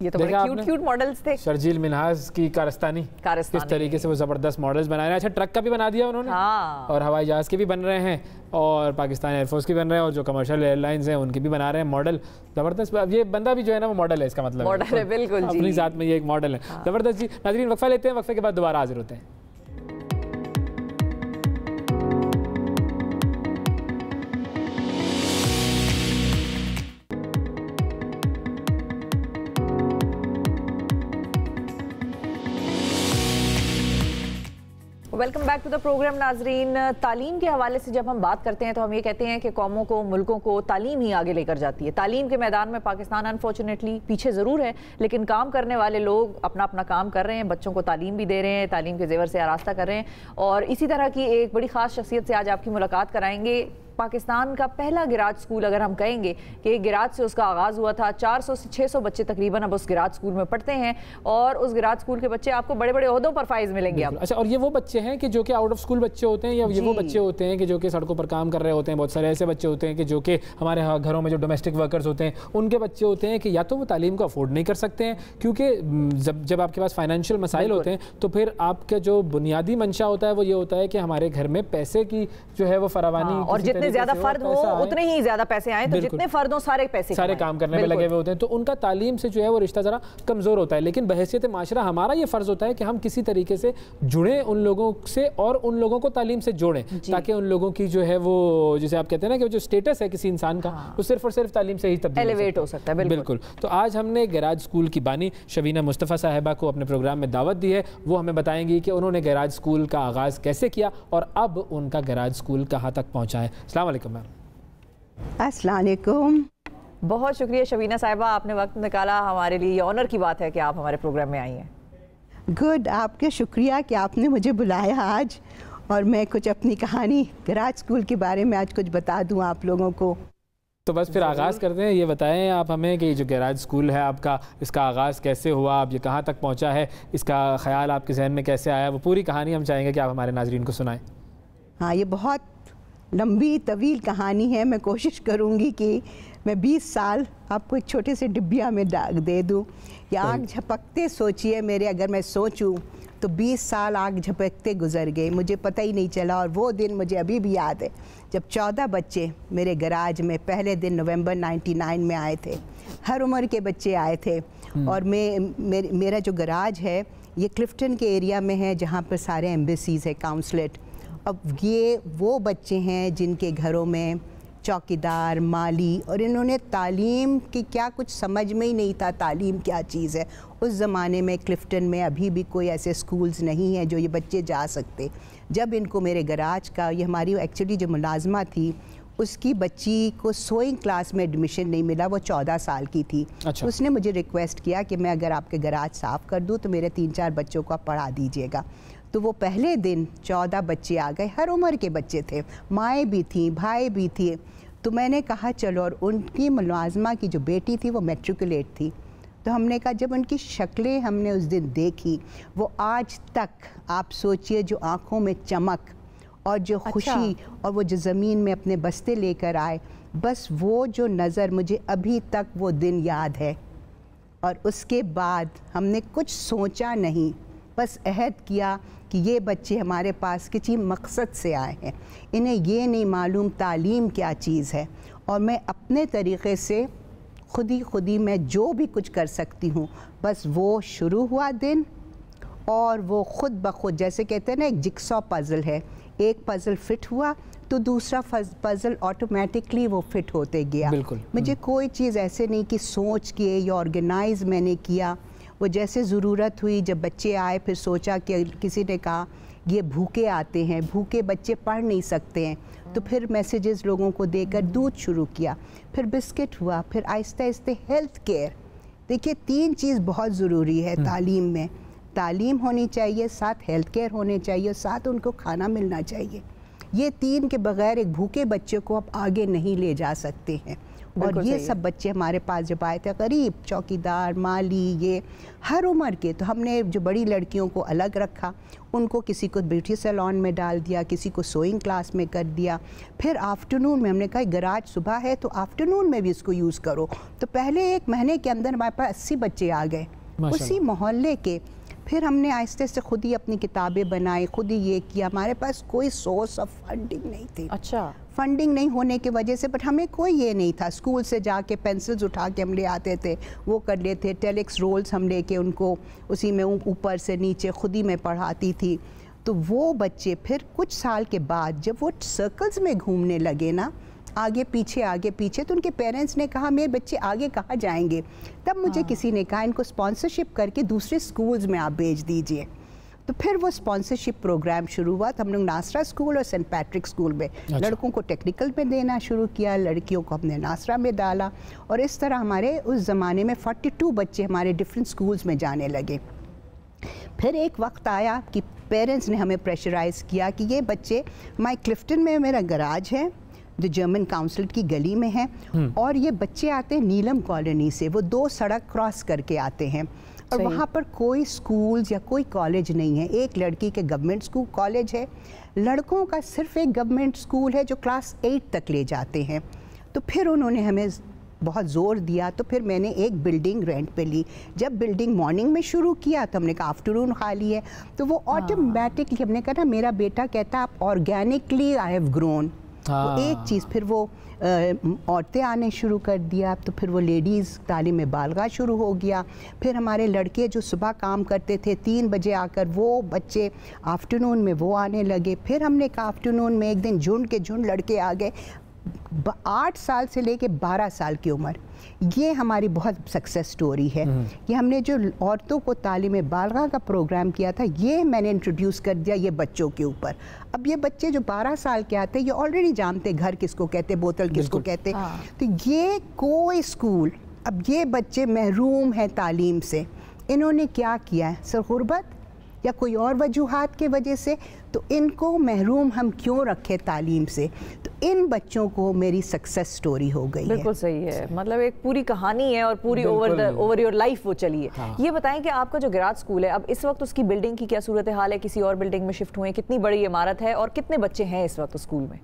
ये तो बड़े क्यूट मॉडल्स थे। शर्जील मिन्हाज की कारस्तानी किस तरीके से वो ज़बरदस्त मॉडल्स बनाए हैं। अच्छा ट्रक का भी बना दिया उन्होंने, हाँ। और हवाई जहाज़ के भी बन रहे हैं और पाकिस्तान एयरफोर्स के बन रहे हैं और जो कमर्शियल एयरलाइंस हैं उनके भी बना रहे हैं मॉडल। ज़बरदस्त, ये बंदा भी जो है ना वो मॉडल है, इसका मतलब मॉडल है, बिल्कुल जी, अपनी साथ में ये एक मॉडल है। हाँ। ज़बरदस्त जी। नाज़रीन वक्फा लेते हैं, वक्फे के बाद दोबारा हाजिर होते हैं। Welcome back to the program. नाजरीन, तालीम के हवाले से जब हम बात करते हैं तो हम ये कहते हैं कि कौमों को, मुल्कों को तालीम ही आगे लेकर जाती है। तालीम के मैदान में पाकिस्तान अनफॉर्चुनेटली पीछे ज़रूर है, लेकिन काम करने वाले लोग अपना अपना काम कर रहे हैं, बच्चों को तालीम भी दे रहे हैं, तालीम के जेवर से आरास्ता कर रहे हैं। और इसी तरह की एक बड़ी ख़ास शख्सियत से आज आपकी मुलाकात कराएंगे। पाकिस्तान का पहला गिराज स्कूल, अगर हम कहेंगे कि एक गिराज से उसका आगाज़ हुआ था, 400 से 600 बच्चे तकरीबन अब उस गिराज स्कूल में पढ़ते हैं और उस गिराज स्कूल के बच्चे आपको बड़े बड़े ओहदों पर फाइज मिलेंगे अब। अच्छा, और ये वो बच्चे हैं कि जो कि आउट ऑफ स्कूल बच्चे होते हैं या ये वो बच्चे होते हैं कि जो कि सड़कों पर काम कर रहे होते हैं? बहुत सारे ऐसे बच्चे होते हैं कि जो कि हमारे घरों में जो डोमेस्टिक वर्कर्स होते हैं उनके बच्चे होते हैं कि या तो वो तालीम को अफोर्ड नहीं कर सकते हैं, क्योंकि जब आपके पास फाइनेंशियल मसाइल होते हैं तो फिर आपका जो बुनियादी मंशा होता है वो ये होता है कि हमारे घर में पैसे की जो है वो फरावानी, और जितना जितने ज्यादा फर्द हो उतने ही ज्यादा पैसे आए, तो जितने फर्द हो सारे पैसे, सारे काम करने में लगे हुए होते हैं, तो उनका तालीम से जो है वो रिश्ता जरा कमजोर होता है। लेकिन बहैसियत माशरा हमारा ये फर्ज होता है कि हम किसी तरीके से जुड़े उन लोगों से और उन लोगों को तालीम से जोड़ें, ताकि उन लोगों की जो है वो, जैसे आप कहते हैं ना कि जो स्टेटस है किसी इंसान का, वो सिर्फ और सिर्फ तालीम से ही तब्दील एलिवेट हो सकता है। बिल्कुल। तो आज हमने गैराज स्कूल की बानी शबीना मुस्तफ़ा साहिबा को अपने प्रोग्राम में दावत दी है। वो हमें बताएंगी कि उन्होंने गैराज स्कूल का आगाज़ कैसे किया और अब उनका गैराज स्कूल कहाँ तक पहुँचा है। अस्सलाम वालेकुम मैम। अस्सलाम वालेकुम। बहुत शुक्रिया शबीना साहिबा, आपने वक्त निकाला, हमारे लिए ये ऑनर की बात है कि आप हमारे प्रोग्राम में आई हैं। गुड, आपके शुक्रिया कि आपने मुझे बुलाया आज, और मैं कुछ अपनी कहानी गैराज स्कूल के बारे में आज कुछ बता दूं आप लोगों को। तो बस फिर आगाज़ करते हैं। ये बताएं आप हमें कि जो गैराज स्कूल है आपका, इसका आगाज़ कैसे हुआ, अब ये कहाँ तक पहुँचा है, इसका ख्याल आपके जहन में कैसे आया, वो पूरी कहानी हम चाहेंगे कि आप हमारे नाज़रीन को सुनाएं। हाँ, ये बहुत लंबी तवील कहानी है। मैं कोशिश करूँगी कि मैं 20 साल आपको एक छोटे से डिब्बिया में दे दूँ। ये आग झपकते, सोचिए मेरे, अगर मैं सोचूं तो 20 साल आग झपकते गुजर गए, मुझे पता ही नहीं चला। और वो दिन मुझे अभी भी याद है जब 14 बच्चे मेरे गैराज में पहले दिन नवंबर 99 में आए थे। हर उम्र के बच्चे आए थे। और मेरा जो गैराज है ये क्लिफ्टन के एरिया में है, जहाँ पर सारे एम्बेसीज़ है, काउंसलेट। अब ये वो बच्चे हैं जिनके घरों में चौकीदार, माली, और इन्होंने तालीम की क्या कुछ समझ में ही नहीं था तालीम क्या चीज़ है। उस ज़माने में क्लिफ्टन में अभी भी कोई ऐसे स्कूल्स नहीं हैं जो ये बच्चे जा सकते। जब इनको मेरे गैराज का, ये हमारी एक्चुअली जो मुलाजमा थी उसकी बच्ची को सोइंग क्लास में एडमिशन नहीं मिला, वो 14 साल की थी। अच्छा। उसने मुझे रिक्वेस्ट किया कि मैं अगर आपके गैराज साफ़ कर दूँ तो मेरे 3-4 बच्चों को आप पढ़ा दीजिएगा। तो वो पहले दिन 14 बच्चे आ गए, हर उम्र के बच्चे थे, माएँ भी थीं, भाई भी थे। तो मैंने कहा चलो, और उनकी मुलाजमा की जो बेटी थी वो मैट्रिकुलेट थी। तो हमने कहा, जब उनकी शक्लें हमने उस दिन देखी, वो आज तक आप सोचिए जो आँखों में चमक और जो खुशी और वो जो ज़मीन में अपने बस्ते लेकर आए, बस वो जो नज़र मुझे अभी तक वो दिन याद है। और उसके बाद हमने कुछ सोचा नहीं, बस अहद किया कि ये बच्चे हमारे पास किसी मकसद से आए हैं, इन्हें ये नहीं मालूम तालीम क्या चीज़ है, और मैं अपने तरीक़े से खुद ही मैं जो भी कुछ कर सकती हूँ। बस वो शुरू हुआ दिन, और वो खुद ब खुद, जैसे कहते हैं ना, एक जिक्सॉ पज़ल है, एक पज़ल फिट हुआ तो दूसरा पज़ल ऑटोमेटिकली वो फिट होते गया। मुझे कोई चीज़ ऐसे नहीं कि सोच के या ऑर्गेनाइज मैंने किया। वो जैसे ज़रूरत हुई, जब बच्चे आए, फिर सोचा कि किसी ने कहा ये भूखे आते हैं, भूखे बच्चे पढ़ नहीं सकते हैं, तो फिर मैसेजेस लोगों को देकर दूध शुरू किया, फिर बिस्किट हुआ, फिर आहिस्ते आहिस्ते हेल्थ केयर। देखिए, 3 चीज़ बहुत ज़रूरी है तालीम में। तालीम होनी चाहिए, साथ हेल्थ केयर होने चाहिए, साथ उनको खाना मिलना चाहिए। ये 3 के बगैर एक भूखे बच्चे को आप आगे नहीं ले जा सकते हैं। और ये सब बच्चे हमारे पास जब आए थे, गरीब, चौकीदार, माली, ये हर उम्र के, तो हमने जो बड़ी लड़कियों को अलग रखा, उनको किसी को ब्यूटी सैलून में डाल दिया, किसी को सोइंग क्लास में कर दिया। फिर आफ्टरनून में हमने कहा गैराज सुबह है तो आफ्टरनून में भी इसको यूज़ करो। तो पहले 1 महीने के अंदर हमारे पास 80 बच्चे आ गए उसी मोहल्ले के। फिर हमने आहिस्ते से खुद ही अपनी किताबें बनाई, खुद ही ये किया। हमारे पास कोई सोर्स ऑफ फंडिंग नहीं थी। अच्छा। फंडिंग नहीं होने की वजह से, बट हमें कोई ये नहीं था, स्कूल से जाके पेंसिल्स उठा के हम ले आते थे, वो कर लेते, टेलेक्स रोल्स हम लेके उनको उसी में ऊपर से नीचे खुद ही मैं पढ़ाती थी। तो वो बच्चे फिर कुछ साल के बाद जब वो सर्कल्स में घूमने लगे ना, आगे पीछे, तो उनके पेरेंट्स ने कहा मेरे बच्चे आगे कहाँ जाएंगे। तब मुझे किसी ने कहा इनको स्पॉन्सरशिप करके दूसरे स्कूल्स में आप भेज दीजिए। तो फिर वो स्पॉन्सरशिप प्रोग्राम शुरू हुआ। तो हम लोग नासरा स्कूल और सेंट पैट्रिक स्कूल में लड़कों को टेक्निकल में देना शुरू किया, लड़कियों को हमने नासरा में डाला, और इस तरह हमारे उस ज़माने में 42 बच्चे हमारे डिफरेंट स्कूल्स में जाने लगे। फिर एक वक्त आया कि पेरेंट्स ने हमें प्रेशराइज़ किया कि ये बच्चे, माई क्लिफ्टन में मेरा गैराज है जो जर्मन काउंसिल की गली में है, और ये बच्चे आते हैं नीलम कॉलोनी से, वो 2 सड़क क्रॉस करके आते हैं, और वहाँ पर कोई स्कूल्स या कोई कॉलेज नहीं है। एक लड़की के गवर्नमेंट स्कूल कॉलेज है, लड़कों का सिर्फ एक गवर्नमेंट स्कूल है जो क्लास 8 तक ले जाते हैं। तो फिर उन्होंने हमें बहुत ज़ोर दिया, तो फिर मैंने एक बिल्डिंग रेंट पे ली। जब बिल्डिंग मॉर्निंग में शुरू किया तो हमने कहा आफ्टरनून खाली है, तो वो ऑटोमेटिकली हमने कहा ना, मेरा बेटा कहता आप ऑर्गेनिकली आई हैव ग्रोन, वो एक चीज़, फिर वो औरतें आने शुरू कर दिया, तो फिर वो लेडीज़ तालीम बालगा शुरू हो गया। फिर हमारे लड़के जो सुबह काम करते थे 3 बजे आकर, वो बच्चे आफ्टरनून में वो आने लगे। फिर हमने कहा आफ्टरनून में एक दिन झुंड के झुंड लड़के आ गए, 8 साल से लेके 12 साल की उम्र। ये हमारी बहुत सक्सेस स्टोरी है। ये हमने जो औरतों को तालीम बालगा का प्रोग्राम किया था, ये मैंने इंट्रोड्यूस कर दिया ये बच्चों के ऊपर। अब ये बच्चे जो 12 साल के आते हैं, ये ऑलरेडी जानते घर किसको कहते, बोतल किसको कहते। तो ये कोई स्कूल, अब ये बच्चे महरूम हैं तालीम से, इन्होंने क्या किया है, सर गुर्बत या कोई और वजूहात के वजह से, तो इनको महरूम हम क्यों रखें तालीम से। तो इन बच्चों को मेरी सक्सेस स्टोरी हो गई। बिल्कुल सही है, मतलब एक पूरी कहानी है और पूरी ओवर योर लाइफ वो चली है। हाँ। ये बताएं कि आपका जो गिराज स्कूल है, अब इस वक्त उसकी बिल्डिंग की क्या सूरत हाल है, किसी और बिल्डिंग में शिफ्ट हुए, कितनी बड़ी इमारत है और कितने बच्चे हैं इस वक्त स्कूल में?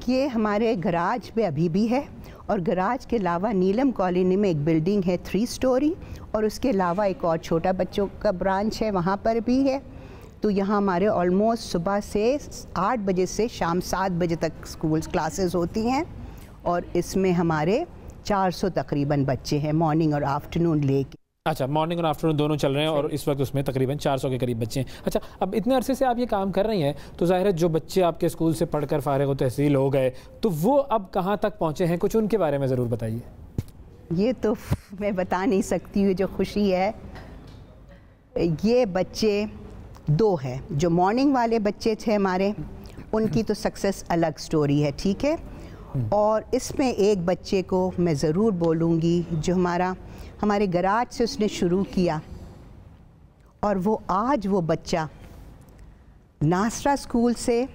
ये हमारे गराज में अभी भी है, और गराज के अलावा नीलम कॉलोनी में एक बिल्डिंग है 3 स्टोरी, और उसके अलावा एक और छोटा बच्चों का ब्रांच है, वहाँ पर भी है। तो यहाँ हमारे ऑलमोस्ट सुबह से 8 बजे से शाम 7 बजे तक स्कूल क्लासेस होती हैं, और इसमें हमारे 400 तकरीबन बच्चे हैं, मॉर्निंग और आफ्टरनून लेके। अच्छा, मॉर्निंग और आफ्टरनून दोनों चल रहे हैं, और इस वक्त उसमें तकरीबन 400 के करीब बच्चे हैं। अच्छा, अब इतने अरसे से आप ये काम कर रही हैं, तो ज़ाहिर है जो बच्चे आपके स्कूल से पढ़कर फारिग व तहसील हो गए, तो वो अब कहाँ तक पहुँचे हैं, कुछ उनके बारे में ज़रूर बताइए। ये तो मैं बता नहीं सकती हूँ, जो खुशी है। ये बच्चे 2 हैं, जो मॉर्निंग वाले बच्चे थे हमारे, उनकी तो सक्सेस अलग स्टोरी है, ठीक है। और इसमें एक बच्चे को मैं ज़रूर बोलूँगी, जो हमारे गराज से उसने शुरू किया, और वो आज वो बच्चा नासरा स्कूल से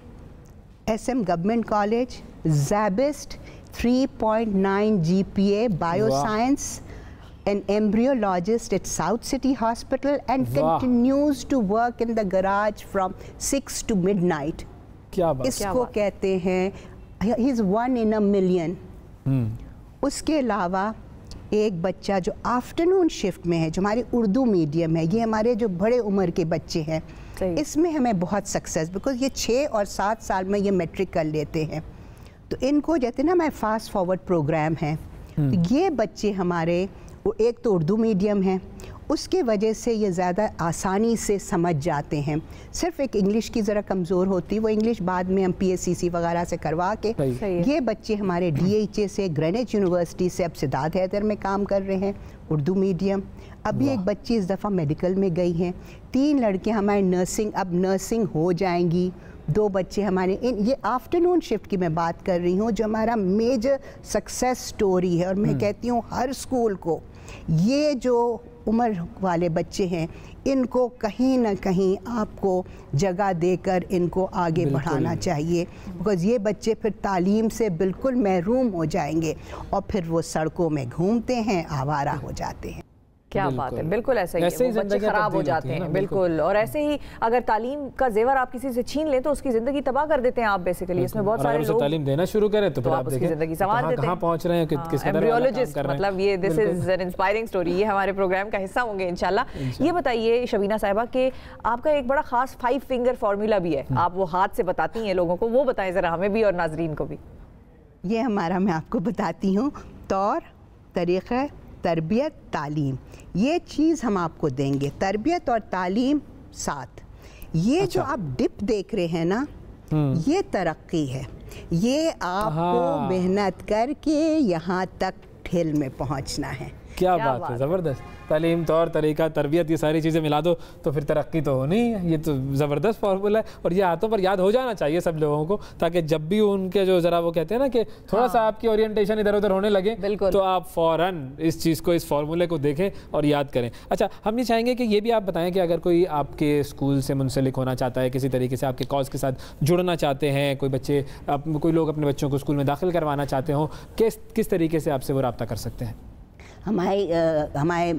SM government college, Zabist 3.9 GPA, bioscience, an embryologist at South City Hospital, and continues to work in the garage from 6 to midnight. क्या बात? इसको कहते हैं he is 1 in a million. उसके अलावा एक बच्चा जो आफ्टरनून शिफ्ट में है, जो हमारी उर्दू मीडियम है, ये हमारे जो बड़े उम्र के बच्चे हैं, इसमें हमें बहुत सक्सेस, बिकॉज ये 6 और 7 साल में ये मैट्रिक कर लेते हैं। तो इनको कहते हैं ना, हमारे फास्ट फॉरवर्ड प्रोग्राम है। तो ये बच्चे हमारे, एक तो उर्दू मीडियम है, उसके वजह से ये ज़्यादा आसानी से समझ जाते हैं। सिर्फ एक इंग्लिश की ज़रा कमज़ोर होती, वो इंग्लिश बाद में हम PSCC वगैरह से करवा के। ये बच्चे हमारे DHA से, ग्रेनिच यूनिवर्सिटी से, अब सिद्धार्थ हैदर में काम कर रहे हैं, उर्दू मीडियम। अभी एक बच्ची इस दफ़ा मेडिकल में गई हैं। 3 लड़के हमारे नर्सिंग, अब नर्सिंग हो जाएंगी। 2 बच्चे हमारे ये आफ्टरनून शिफ्ट की मैं बात कर रही हूँ, जो हमारा मेजर सक्सेस स्टोरी है। और मैं कहती हूँ हर स्कूल को ये जो उम्र वाले बच्चे हैं, इनको कहीं ना कहीं आपको जगह देकर इनको आगे बढ़ाना चाहिए, बिकॉज़ ये बच्चे फिर तालीम से बिल्कुल महरूम हो जाएंगे, और फिर वो सड़कों में घूमते हैं, आवारा हो जाते हैं। क्या बात है, बिल्कुल ऐसा ही है, बच्चे खराब हो जाते हैं। बिल्कुल, और ऐसे ही अगर तालीम का जेवर आप किसी से छीन लें तो उसकी जिंदगी तबाह कर देते हैं आप बेसिकली। इसमें बहुत सारे लोग तालीम देना शुरू करें तो फिर आप उसकी जिंदगी संवार देते हैं, कहां पहुंच रहे हैं, किस कदर एम्ब्रियोलॉजिस्ट, मतलब ये this is an inspiring story. ये हमारे प्रोग्राम का हिस्सा होंगे इंशाल्लाह। ये बताइए शबीना साहिबा कि आपका एक बड़ा खास 5 फिंगर फार्मूला भी है, आप वो हाथ से बताती हैं लोगों को, वो बताएं जरा हमें भी और नाजरीन को भी। ये हमारा, मैं आपको बताती हूँ, तौर तरीक़ा, तरबियत, तालीम, ये चीज़ हम आपको देंगे। तरबियत और तालीम साथ। ये जो आप डिप देख रहे हैं ना, ये तरक्की है। ये आपको मेहनत करके यहाँ तक ठेल में पहुँचना है। क्या बात है, ज़बरदस्त। तालीम, तौर तरीका, तरबियत, ये सारी चीज़ें मिला दो तो फिर तरक्की तो होनी है। ये तो ज़बरदस्त फार्मूला है, और ये हाथों पर याद हो जाना चाहिए सब लोगों को, ताकि जब भी उनके जो ज़रा वो कहते हैं ना कि थोड़ा सा आपकी ओरिएंटेशन इधर उधर होने लगे, तो आप फ़ौरन इस चीज़ को, इस फार्मूले को देखें और याद करें। अच्छा, हम ये चाहेंगे कि ये भी आप बताएं कि अगर कोई आपके स्कूल से मुंसलिक होना चाहता है, किसी तरीके से आपके कॉज के साथ जुड़ना चाहते हैं, कोई लोग अपने बच्चों को स्कूल में दाखिल करवाना चाहते हों, किस तरीके से आपसे वो रब्ता कर सकते हैं? हमारे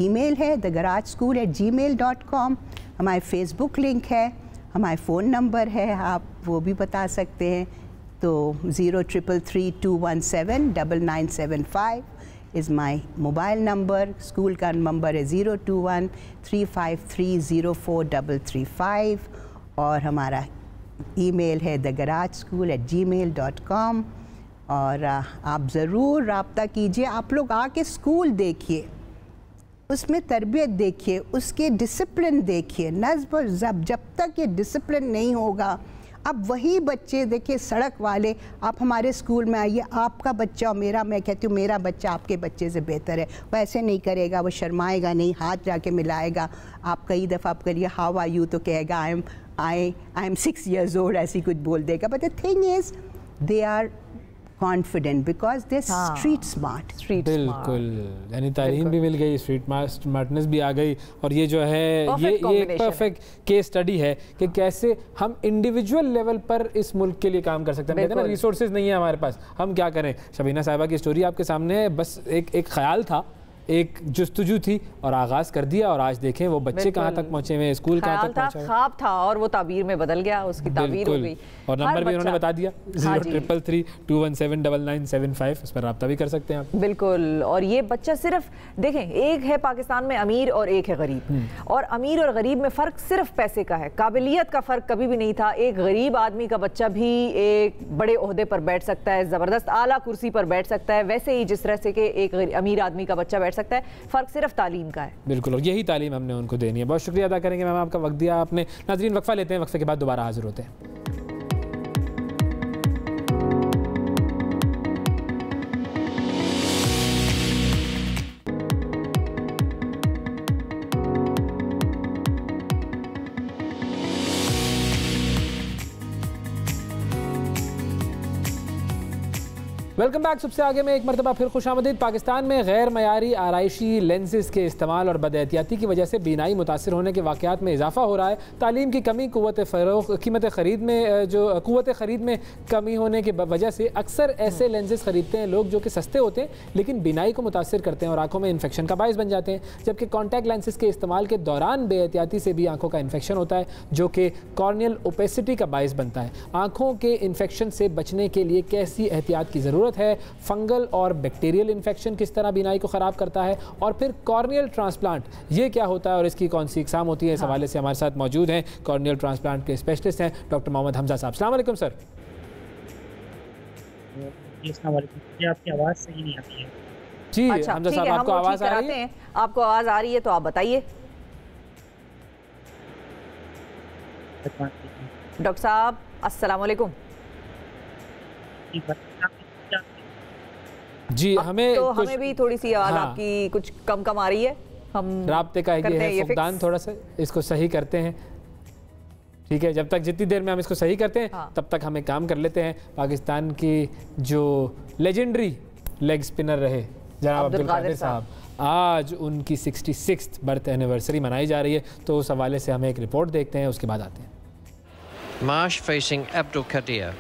ईमेल है thegarajschool@gmail.com, हमारे फेसबुक लिंक है, हमारे फ़ोन नंबर है, आप वो भी बता सकते हैं। तो 03332179975 is my mobile number. School का नंबर है 02135304335, और हमारा ईमेल है thegarajschool@gmail.com और आप ज़रूर रब्ता कीजिए। आप लोग आके स्कूल देखिए, उसमें तरबियत देखिए, उसके डिसिप्लिन देखिए, नज़्म और ज़ब्त। जब तक ये डिसिप्लिन नहीं होगा, अब वही बच्चे देखिए सड़क वाले, आप हमारे स्कूल में आइए, आपका बच्चा और मेरा, मैं कहती हूँ मेरा बच्चा आपके बच्चे से बेहतर है, वो ऐसे नहीं करेगा, वो शर्माएगा नहीं, हाथ जाके मिलाएगा। आप कई दफ़ा आप करिए हाउ आर यू तो कहेगा आई एम 6 years old, ऐसी कुछ बोल देगा। But the thing is they are confident because they street smart. बिल्कुल, यानी तालीम भी मिल गई, स्ट्रीट स्मार्टनेस भी आ गई, और ये जो है ये एक परफेक्ट केस स्टडी है कि कैसे हम इंडिविजुअल लेवल पर इस मुल्क के लिए काम कर सकते हैं। कहते हैं ना रिसोर्सेज नहीं है हमारे पास, हम क्या करें। शबीना साहिबा की स्टोरी आपके सामने है, बस एक ख्याल था, एक जुस्तजू थी और आगाज कर दिया, और आज देखें वो बच्चे कहाँ तक पहुँचे हुए, स्कूल कहाँ तक पहुँचा, ख्वाब था और वो ताबीर में बदल गया, उसकी ताबीर हो गई। और नंबर भी उन्होंने बता दिया 0333217975, उस पर रब्ता भी कर सकते हैं आप। बिल्कुल, और ये बच्चा सिर्फ देखें, एक है पाकिस्तान में अमीर और एक है गरीब, और अमीर और गरीब में फ़र्क सिर्फ पैसे का है, काबिलियत का फ़र्क कभी भी नहीं था। एक गरीब आदमी का बच्चा भी एक बड़े ओहदे पर बैठ सकता है, ज़बरदस्त आला कुर्सी पर बैठ सकता है, वैसे ही जिस तरह से कि एक अमीर आदमी का बच्चा बैठ सकता है। फ़र्क सिर्फ तालीम का है। बिल्कुल, और यही तालीम हमने उनको देनी है। बहुत शुक्रिया अदा करेंगे मैम, आपका वक्त दिया आपने। नाज़रीन, वक्फा लेते हैं, वक्फे के बाद दोबारा हाजिर होते हैं। Welcome back. सबसे आगे में एक मरतबा फिर खुशामदीद। पाकिस्तान में गैर मयारी आराइशी लेंसेज के इस्तेमाल और बदएहतियाती की वजह से बीनाई मुतासर होने के वाक़यात में इजाफा हो रहा है। तालीम की कमी, कीमत ख़रीद में जो क़ुव्वत ख़रीद में कमी होने की वजह से अक्सर ऐसे लेंसेज ख़रीदते हैं लोग जो कि सस्ते होते हैं लेकिन बीनाई को मुतासर करते हैं और आँखों में इन्फेक्शन का बायस बन जाते हैं। जबकि कॉन्टैक्ट लेंसेज के इस्तेमाल के दौरान बेएहतियाती से भी आँखों का इन्फेक्शन होता है जो कि कॉर्नियल ओपेसिटी का बायस बनता है। आँखों के इन्फेक्शन से बचने के लिए कैसी एहतियात की ज़रूरत है, फंगल और बैक्टीरियल इन्फेक्शन किस तरह बीनाई को ख़राब करता है, और फिर कॉर्नियल ट्रांसप्लांट ये क्या होता है और इसकी कौन सी इकसाम होती है, इस हवाले से हमारे साथ मौजूद हैं कॉर्नियल ट्रांसप्लांट के स्पेशलिस्ट हैं डॉक्टर मोहम्मद हमजा साहब। अस्सलाम वालेकुम सर। आपकी आवाज़ सही नहीं आती है जी। हमजा साहब, आपको आवाज़ आ रही है? आपको आवाज़ आ रही है तो आप बताइए। डॉक्टर साहब अस्सलाम वालेकुम। जी, हमें भी थोड़ी सी आवाज़ आपकी कुछ कम आ रही है। हम राब्ते का ये है फुकदान, थोड़ा सा इसको सही करते हैं। ठीक है, जब तक जितनी देर में हम इसको सही करते हैं तब तक हम एक काम कर लेते हैं। पाकिस्तान की जो लेजेंडरी लेग स्पिनर रहे जनाब अब्दुल कादिर साहब, आज उनकी 66th बर्थ एनिवर्सरी मनाई जा रही है, तो उस हवाले से हमें एक रिपोर्ट देखते हैं, उसके बाद आते हैं। Marsh facing Abdul Qadir.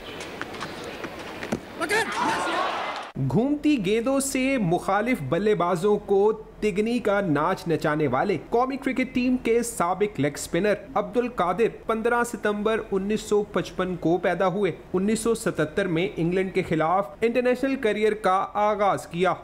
घूमती गेंदों से मुखालिफ बल्लेबाजों को तिगनी का नाच नचाने वाले कौमी क्रिकेट टीम के साबिक लेग स्पिनर अब्दुल कादिर 15 सितंबर 1955 को पैदा हुए। 1977 में इंग्लैंड के खिलाफ इंटरनेशनल करियर का आगाज किया।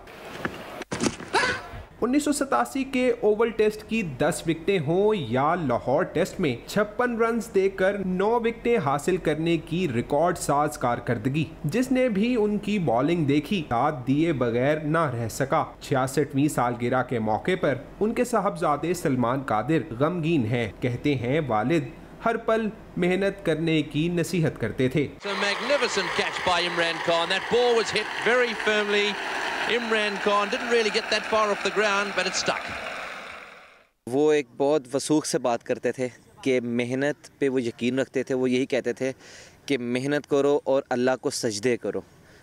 1987 के ओवल टेस्ट की 10 विकेटें हों या लाहौर टेस्ट में 56 रन देकर 9 विकेटें हासिल करने की रिकॉर्ड साज कारकर्दगी, जिसने भी उनकी बॉलिंग देखी साथ दिए बगैर ना रह सका। 66वीं सालगिरह के मौके पर उनके साहबजादे सलमान कादिर गमगीन हैं। कहते हैं वालिद हर पल मेहनत करने की नसीहत करते थे। Imran Khan didn't really get that far off the ground, but it stuck. वो एक बहुत वसूख से बात करते थे कि मेहनत पे वो यकीन रखते थे। वो यही कहते थे कि मेहनत करो और अल्लाह को सजदे करो।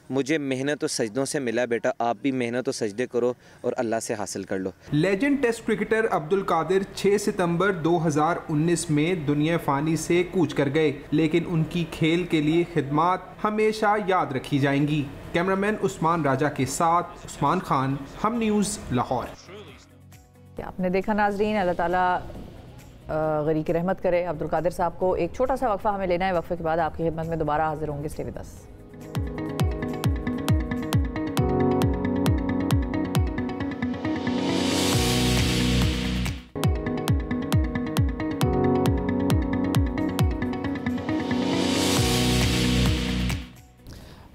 मुझे मेहनत और सजदों से मिला बेटा, आप भी मेहनत और सजदे करो और अल्लाह से हासिल कर लो। Legend test cricketer Abdul Qadir 6 सितंबर 2019 में दुनिया फानी से कूच कर गए, लेकिन उनकी खेल के लिए खिदमात हमेशा याद रखी जाएंगी। कैमरामैन उस्मान राजा के साथ उस्मान खान, हम न्यूज़, लाहौर। आपने देखा नाजरीन, अल्लाह ताला गरी की रहमत करे अब्दुल कादिर साहब को। एक छोटा सा वक्फा हमें लेना है, वक्फे के बाद आपकी खिदमत में दोबारा हाजिर होंगे। Stay with us.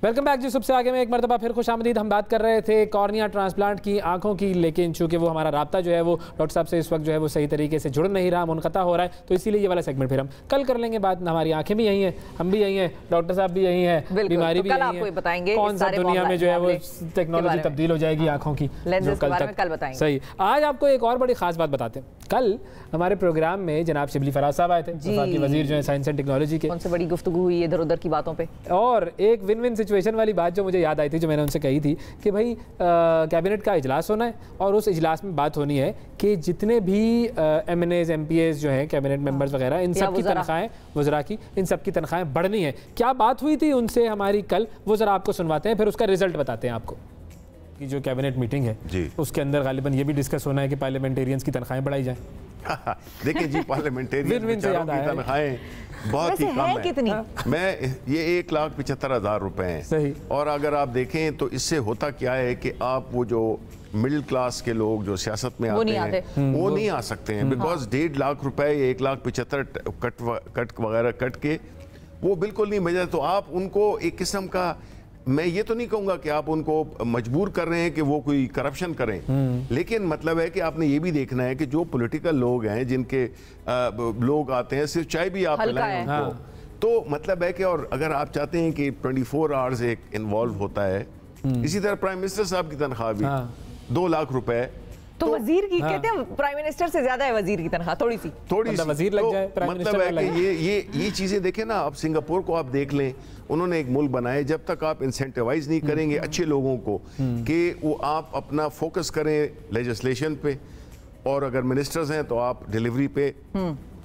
Welcome back जी। सबसे आगे में एक मरतबा फिर खुशामदीद। हम बात कर रहे थे कॉर्निया ट्रांसप्लांट की, आंखों की, लेकिन चूंकि वो हमारा राब्ता जो है वो डॉक्टर साहब से इस वक्त जो है वो सही तरीके से जुड़ नहीं रहा, मुनक़ता हो रहा है, तो इसीलिए ये वाला सेगमेंट फिर हम कल कर लेंगे बात। हमारी आंखें भी यहीं हैं, हम भी यहीं हैं, डॉक्टर साहब भी यहीं हैं, बीमारी भी यहीं है, बताएंगे कौन सा दुनिया में जो है वो टेक्नोलॉजी तब्दील हो जाएगी आंखों की, कल बताएंगे। सही। आज आपको एक और बड़ी खास बात बताते हैं। कल हमारे प्रोग्राम में जनाब शिबली फराज साहब आए थे, वफाकी वजीर जो है साइंस एंड टेक्नोलॉजी के। कौन सी बड़ी गुफ्तगू हुई इधर उधर की बातों पे, और एक विन विन सिचुएशन वाली बात जो मुझे याद आई थी, जो मैंने उनसे कही थी कि भाई कैबिनेट का इजलास होना है और उस इजलास में बात होनी है कि जितने भी MNAs MPAs जो हैं कैबिनेट मेंबर्स वगैरह, इन सब की तनख्वाहें, वज़रा की, इन सब की तनख्वाहें बढ़नी है। क्या बात हुई थी उनसे हमारी कल, वो ज़रा आपको सुनवाते हैं, फिर उसका रिजल्ट बताते हैं आपको। कि जो कैबिनेट मीटिंग है जी, उसके अंदर गालिबन ये भी डिस्कस होना है कि पार्लियामेंटेरियंस की तनख्वाहें बढ़ाई जाएं। देखिए जी, पार्लियामेंटेरियन की तनख्वाहें बहुत ही कम है। कितनी? मैं ये 1,75,000 रुपए हैं। सही। और अगर आप देखें तो इससे होता क्या है कि आप वो जो मिडिल क्लास के लोग जो सियासत में आते हैं वो नहीं आ सकते हैं, बिकॉज 1.5 लाख रुपए, 1,75,000 कट वगैरह कट के वो बिल्कुल नहीं भेजा। तो आप उनको एक किस्म का, मैं ये तो नहीं कहूँगा कि आप उनको मजबूर कर रहे हैं कि वो कोई करप्शन करें, लेकिन मतलब है कि आपने ये भी देखना है कि जो पॉलिटिकल लोग हैं, जिनके लोग आते हैं, सिर्फ चाय भी आप पिलाएं उनको, तो मतलब है कि, और अगर आप चाहते हैं कि 24 आवर्स एक इन्वॉल्व होता है। इसी तरह प्राइम मिनिस्टर साहब की तनख्वाह भी 2 लाख रुपए, तो वजीर की कहते हैं प्राइम मिनिस्टर से ज्यादा है वजीर की तनख्वाह, थोड़ी सी वजीर लग जाए, प्राइम मतलब है कि ये चीजें देखें ना। आप सिंगापुर को आप देख लें, उन्होंने एक मुल्क बनाया, जब तक आप इंसेंटिवाइज नहीं करेंगे अच्छे लोगों को कि वो आप अपना फोकस करें लेजिस्लेशन पे, और अगर मिनिस्टर्स हैं तो आप डिलीवरी पे,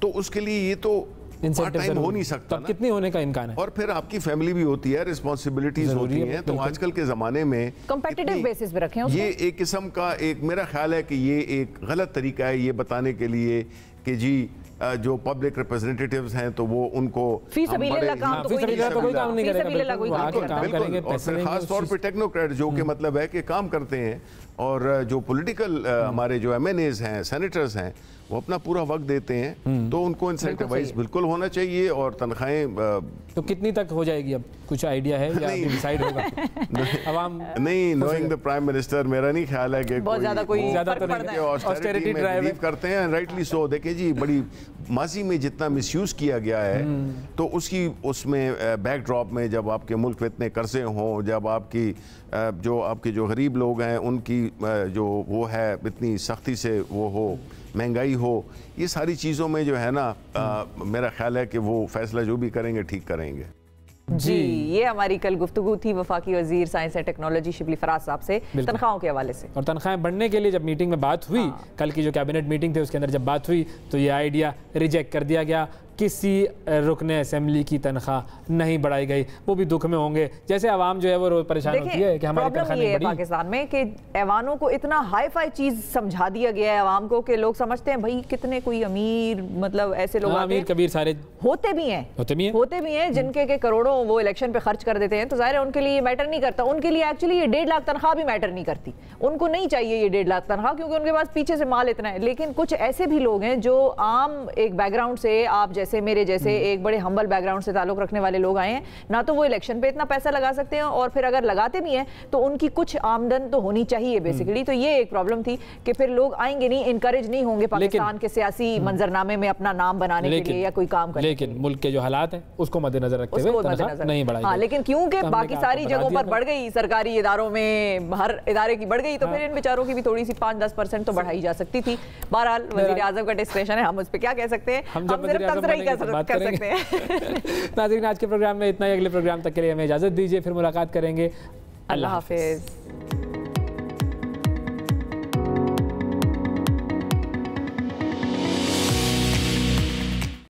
तो उसके लिए ये तो पार्ट टाइम हो नहीं सकता। कितनी होने का इम्कान है? और फिर आपकी फैमिली भी होती है, रिस्पॉन्सिबिलिटीज होती हैं। तो आजकल के ज़माने में कॉम्पिटिटिव बेसिस पे रखें उसको। ये एक किस्म का, एक मेरा ख्याल है कि ये एक गलत तरीका है ये बताने के लिए कि जी जो पब्लिक रिप्रेजेंटेटिव्स हैं तो वो उनको फीस काम तो कोई काम नहीं करेगा, और फिर खास तौर पे टेक्नोक्रेट जो कि मतलब है कि काम करते हैं, और जो पॉलिटिकल हमारे जो MNAs हैं, सेनेटर्स हैं, वो अपना पूरा वक्त देते हैं, तो उनको इंसेंटिवाइज बिल्कुल होना चाहिए। और तनख्वाहें तो कितनी तक हो जाएगी, अब कुछ आइडिया है या डिसाइड होगा? अवाम नहीं, नोइंग द प्राइम मिनिस्टर, मेरा नहीं ख्याल है कि बहुत ज्यादा कोई ऑस्टेरिटी में बिलीव करते हैं, राइटली सो। देखिए जी, बड़ी माजी में जितना मिसयूज किया गया है, तो उसमें बैकड्रॉप में जब आपके मुल्क में इतने कर्जे हों, जब आपके जो गरीब लोग हैं उनकी जो वो है इतनी सख्ती से वो हो, महंगाई हो, ये सारी चीज़ों में जो है ना, मेरा ख्याल है कि वो फैसला जो भी करेंगे ठीक करेंगे। जी, ये हमारी कल गुफ्तगू थी वफाकी वजीर science and technology Shibli Faraz साहब से तनख्वाहों के हवाले से। और तनख्वाहें बढ़ने के लिए जब मीटिंग में बात हुई, कल की जो कैबिनेट मीटिंग थी उसके अंदर जब बात हुई, तो ये आइडिया रिजेक्ट कर दिया गया। किसी रुकने असेंबली की तनख्वाह नहीं बढ़ाई गई। वो भी दुख में होंगे, जैसे आवाम जो है वो रोज परेशान होती है कि हमारी तनख्वाह नहीं बढ़ी। पाकिस्तान में कि ऐवानों को इतना हाई फाई चीज समझा दिया गया है आवाम को कि लोग समझते हैं भाई कितने कोई अमीर, मतलब ऐसे लोग अमीर कबीर सारे होते भी हैं जिनके के करोड़ों वो इलेक्शन पे खर्च कर देते हैं, तो जाहिर है उनके लिए मैटर नहीं करता। उनके लिए एक्चुअली ये 1.5 लाख तनख्वाह भी मैटर नहीं करती, उनको नहीं चाहिए ये 1.5 लाख तनख्वाह, क्योंकि उनके पास पीछे से माल इतना है। लेकिन कुछ ऐसे भी लोग हैं जो आम एक बैकग्राउंड से, आप जैसे मेरे जैसे एक बड़े हम्बल बैकग्राउंड से ताल्लुक रखने वाले लोग आए हैं ना, तो वो इलेक्शन पे इतना पैसा लगा सकते हैं, और फिर अगर लगाते भी हैं तो उनकी कुछ आमदन तो होनी चाहिए बेसिकली। तो ये एक प्रॉब्लम थी कि फिर लोग आएंगे नहीं, इनकरेज नहीं होंगे पाकिस्तान के सियासी मंजरनामे में अपना नाम बनाने के लिए या कोई काम करने। लेकिन मुल्क के जो हालात हैं उसको मद्देनजर रखते हुए तनख्वाह नहीं बढ़ाई। हाँ, लेकिन क्योंकि बाकी सारी जगहों पर बढ़ गई, सरकारी इदारों में हर इदारे की बढ़ गई, तो फिर इन बेचारों की भी थोड़ी सी 5-10% तो बढ़ाई जा सकती थी। बहरहाल वज़ीर आज़म का डिस्क्रेशन है, हम उस पर क्या कह सकते हैं, हम सिर्फ तबसरा ही कर सकते हैं। नाज़रीन, आज के प्रोग्राम में इतना ही। अगले प्रोग्राम तक के लिए हमें इजाजत दीजिए, फिर मुलाकात करेंगे। अल्लाह हाफिज।